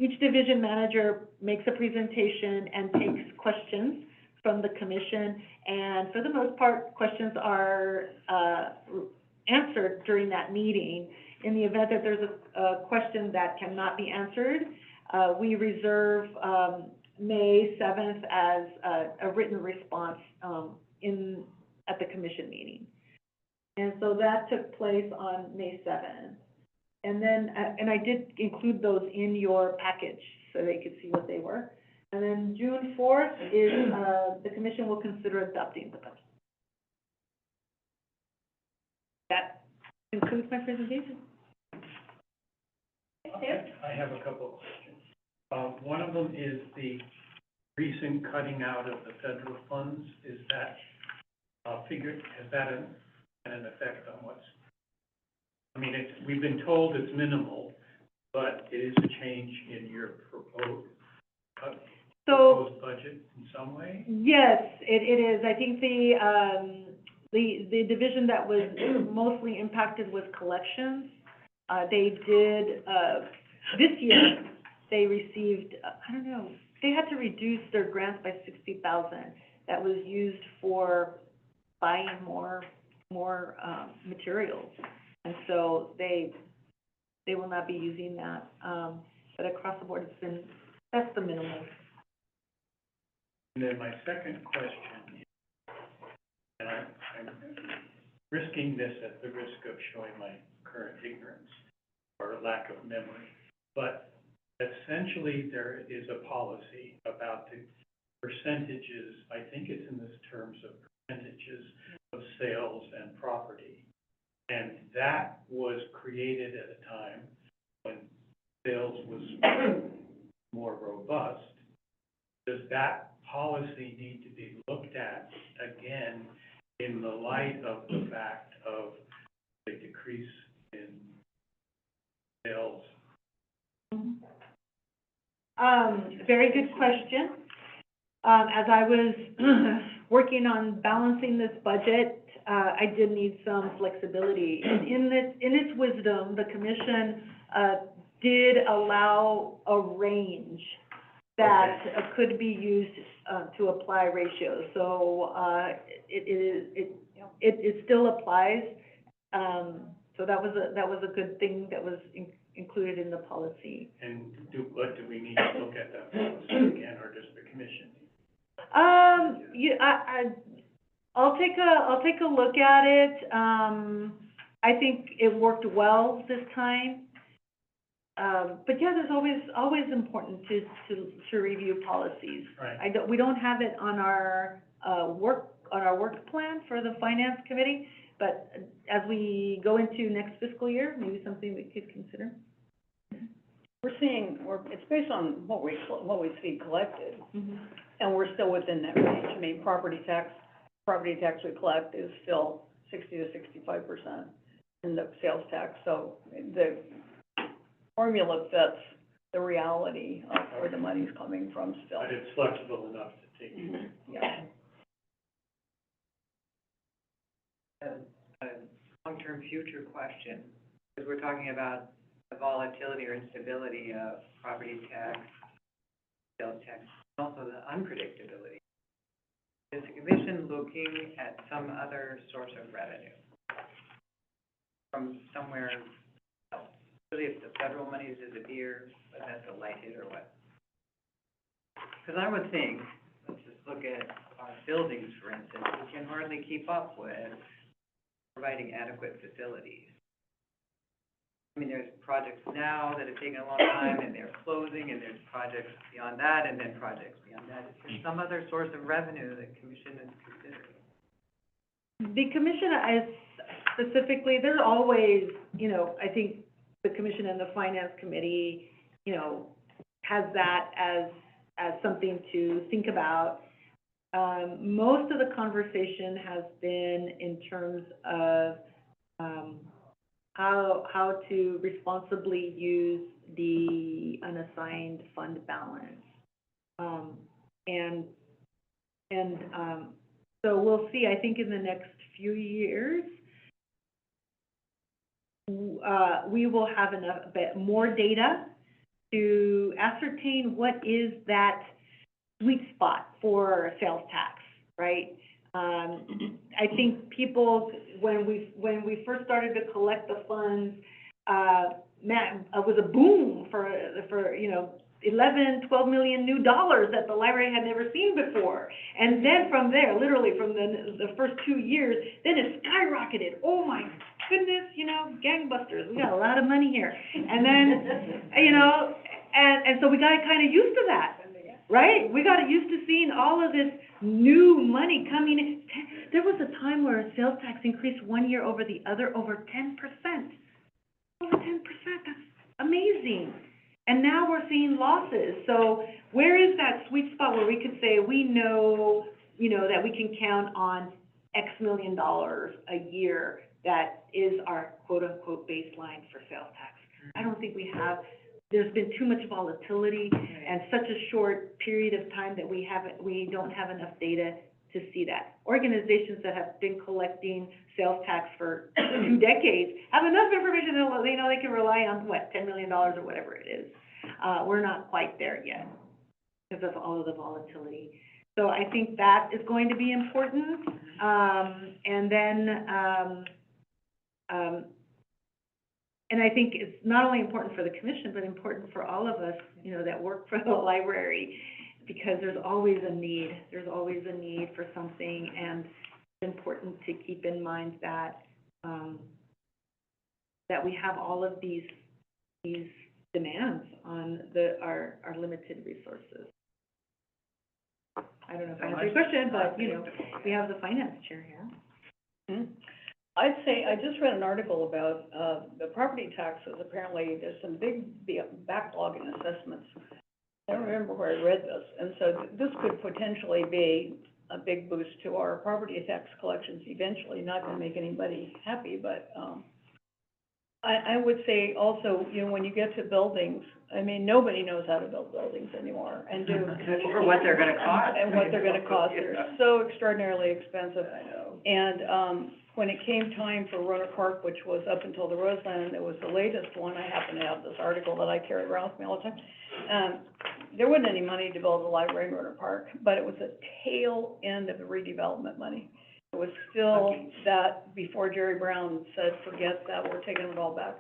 each division manager makes a presentation and takes questions from the commission, and for the most part, questions are answered during that meeting. In the event that there's a question that cannot be answered, we reserve May 7th as a written response at the commission meeting. And so that took place on May 7th. And then, and I did include those in your package so they could see what they were. And then June 4th is, the commission will consider adopting the budget. That concludes my presentation. I have a couple of questions. One of them is the recent cutting out of the federal funds. Is that figured, has that an effect on what's, I mean, we've been told it's minimal, but it is a change in your proposed budget in some way? Yes, it is. I think the division that was mostly impacted was collections. They did, this year, they received, I don't know, they had to reduce their grants by $60,000. That was used for buying more more, materials. And so they will not be using that. But across the board, that's the minimum. And then my second question, and I'm risking this at the risk of showing my current ignorance or lack of memory, but essentially there is a policy about the percentages, I think it's in this terms of percentages of sales and property. And that was created at a time when sales was more robust. Does that policy need to be looked at again in the light of the fact of the decrease in sales? Very good question. As I was working on balancing this budget, I did need some flexibility. And in its wisdom, the commission, did allow a range that could be used, to apply ratios. So, it still applies. So that was a good thing that was included in the policy. And do we need to look at that policy again, or does the commission? I'll take a look at it. I think it worked well this time. But yeah, there's always important to review policies. Right. We don't have it on our work plan for the finance committee, but as we go into next fiscal year, maybe something we could consider. It's based on what we see collected, Mm-hmm. and we're still within that range. I mean, property tax we collect is still 60 to 65% in the sales tax, so the formula fits the reality of where the money's coming from still. But it's flexible enough to take. Yeah. A long-term future question, because we're talking about the volatility or instability of property tax, sales tax, and also the unpredictability. Is the commission looking at some other source of revenue from somewhere else? Really, if the federal monies disappear, but that's a light hit or what? Because I would think, let's just look at our buildings, for instance, we can hardly keep up with providing adequate facilities. I mean, there's projects now that have taken a long time and they're closing, and there's projects beyond that, and then projects beyond that. Is there some other source of revenue that commission is considering? The commission is specifically, there's always, I think the commission and the finance committee, has that as something to think about. Most of the conversation has been in terms of, how to responsibly use the unassigned fund balance. So we'll see, I think in the next few years, we will have a bit more data to ascertain what is that sweet spot for sales tax, right? I think people, when we first started to collect the funds, it was a boom for $11, $12 million new dollars that the library had never seen before. And then from there, literally from the first 2 years, then it skyrocketed. Oh my goodness, gangbusters, we got a lot of money here. And then, and so we got kind of used to that, right? We got used to seeing all of this new money coming in. There was a time where sales tax increased 1 year over the other over 10%. Over 10%, that's amazing. And now we're seeing losses. So where is that sweet spot where we could say, we know, that we can count on X million dollars a year that is our quote-unquote baseline for sales tax? I don't think we have. There's been too much volatility and such a short period of time that we don't have enough data to see that. Organizations that have been collecting sales tax for 2 decades have enough information that they know they can rely on, $10 million or whatever it is. We're not quite there yet because of all of the volatility. So I think that is going to be important. And then, and I think it's not only important for the commission, but important for all of us, you know, that work for the library, because there's always a need for something, and it's important to keep in mind that, that we have all of these demands on our limited resources. I don't know if I answered your question, but, you know, we have the finance chair here. I'd say, I just read an article about, the property taxes. Apparently, there's some big backlog in assessments. I don't remember where I read this, and so this could potentially be a big boost to our property tax collections eventually. Not gonna make anybody happy, but, I would say also, you know, when you get to buildings, I mean, nobody knows how to build buildings anymore and do. Or what they're gonna cost. And what they're gonna cost. They're so extraordinarily expensive. I know. And, when it came time for Roner Park, which was up until the Roseland, it was the latest one, I happen to have this article that I carry around with me all the time. There wasn't any money to build a library in Roner Park, but it was a tail end of the redevelopment money. It was still that, before Jerry Brown said, forget that, we're taking it all back.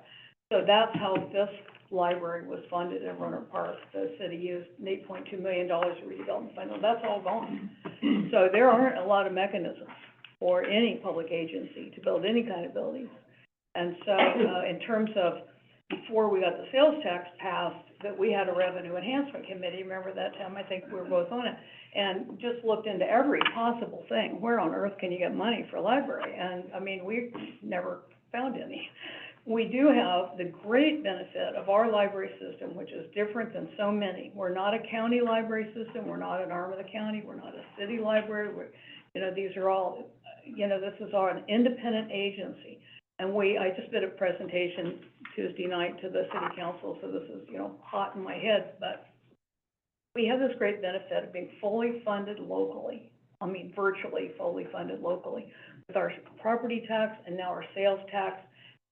So that's how this library was funded in Roner Park. The city used $8.2 million of redevelopment fund. Well, that's all gone. So there aren't a lot of mechanisms for any public agency to build any kind of buildings. And so, in terms of, before we got the sales tax passed, that we had a revenue enhancement committee, remember that time? I think we were both on it, and just looked into every possible thing. Where on earth can you get money for a library? And, I mean, we never found any. We do have the great benefit of our library system, which is different than so many. We're not a county library system, we're not an arm of the county, we're not a city library, you know, these are all, you know, this is an independent agency. And I just did a presentation Tuesday night to the city council, so this is, you know, hot in my head, but we have this great benefit of being fully funded locally. I mean, virtually fully funded locally, with our property tax and now our sales tax,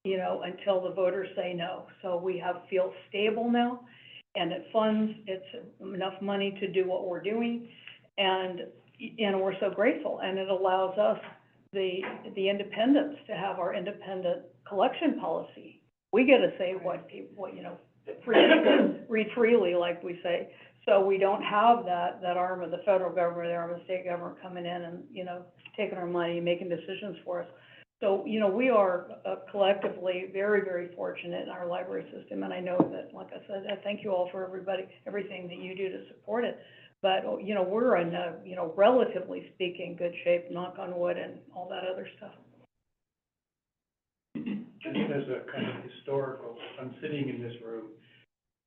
you know, until the voters say no. So we feel stable now, and it's enough money to do what we're doing, and we're so grateful, and it allows us the independence to have our independent collection policy. We get to say what you know, read freely, like we say. So we don't have that arm of the federal government, the arm of the state government coming in and, you know, taking our money and making decisions for us. So, you know, we are collectively very, very fortunate in our library system, and I know that, like I said, I thank you all for everything that you do to support it. But, you know, we're in, you know, relatively speaking, good shape, knock on wood, and all that other stuff. Just as a kind of historical, I'm sitting in this room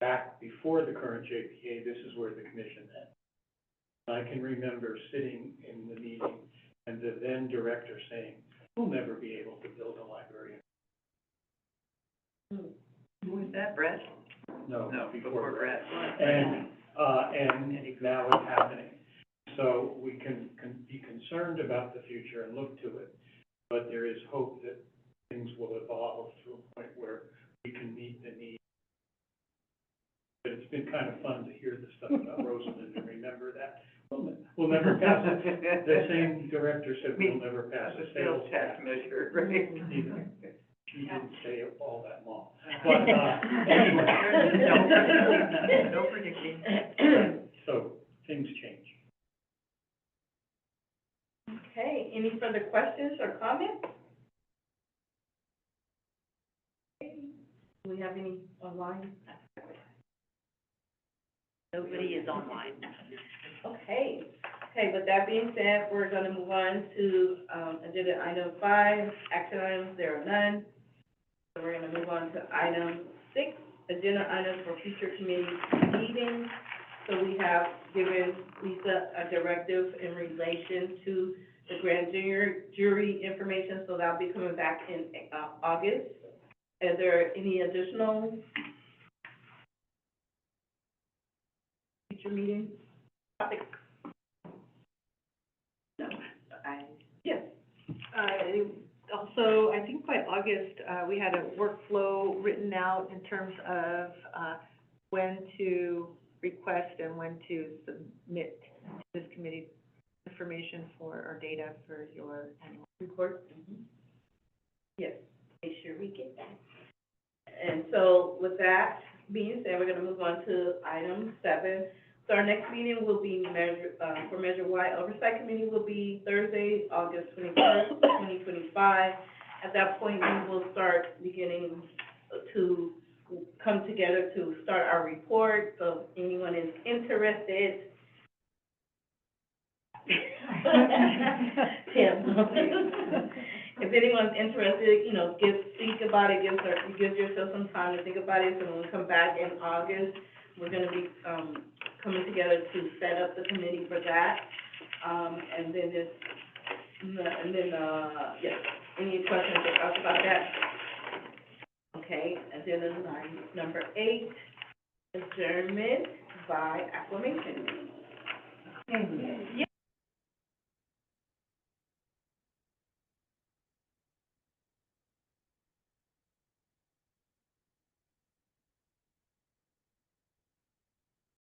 back before the current JPA, this is where the commission met. I can remember sitting in the meeting and the then director saying, we'll never be able to build a library. Who was that, Brett? No, before Brett. And now it's happening. So we can be concerned about the future and look to it, but there is hope that things will evolve to a point where we can meet the need. But it's been kind of fun to hear the stuff about Roseland and remember that. We'll never pass it. The same director said we'll never pass a sales tax measure, right? She didn't stay all that long. But, anyway. No predicting. So, things change. Okay, any further questions or comments? Do we have any online? Nobody is online. Okay, with that being said, we're gonna move on to, agenda item 5, action items, there are none. So we're gonna move on to item 6, agenda items for future committee meetings. So we have given Lisa a directive in relation to the grand jury information, so that'll be coming back in, August. Is there any additional future meeting topics? No, yes. Also, I think by August, we had a workflow written out in terms of, when to request and when to submit to this committee information for, or data for your annual. Report? Yes, make sure we get that. And so with that being said, we're gonna move on to item 7. So our next meeting will be for Measure Y Oversight Committee will be Thursday, August 21st, 2025. At that point, we will start beginning to come together to start our report. So if anyone is interested, Tim. If anyone's interested, you know, think about it, give yourself some time to think about it, so when we come back in August, we're gonna be, coming together to set up the committee for that. And then yes, any questions or thoughts about that? Okay, and then number 8, adjournment by acclamation. Yeah.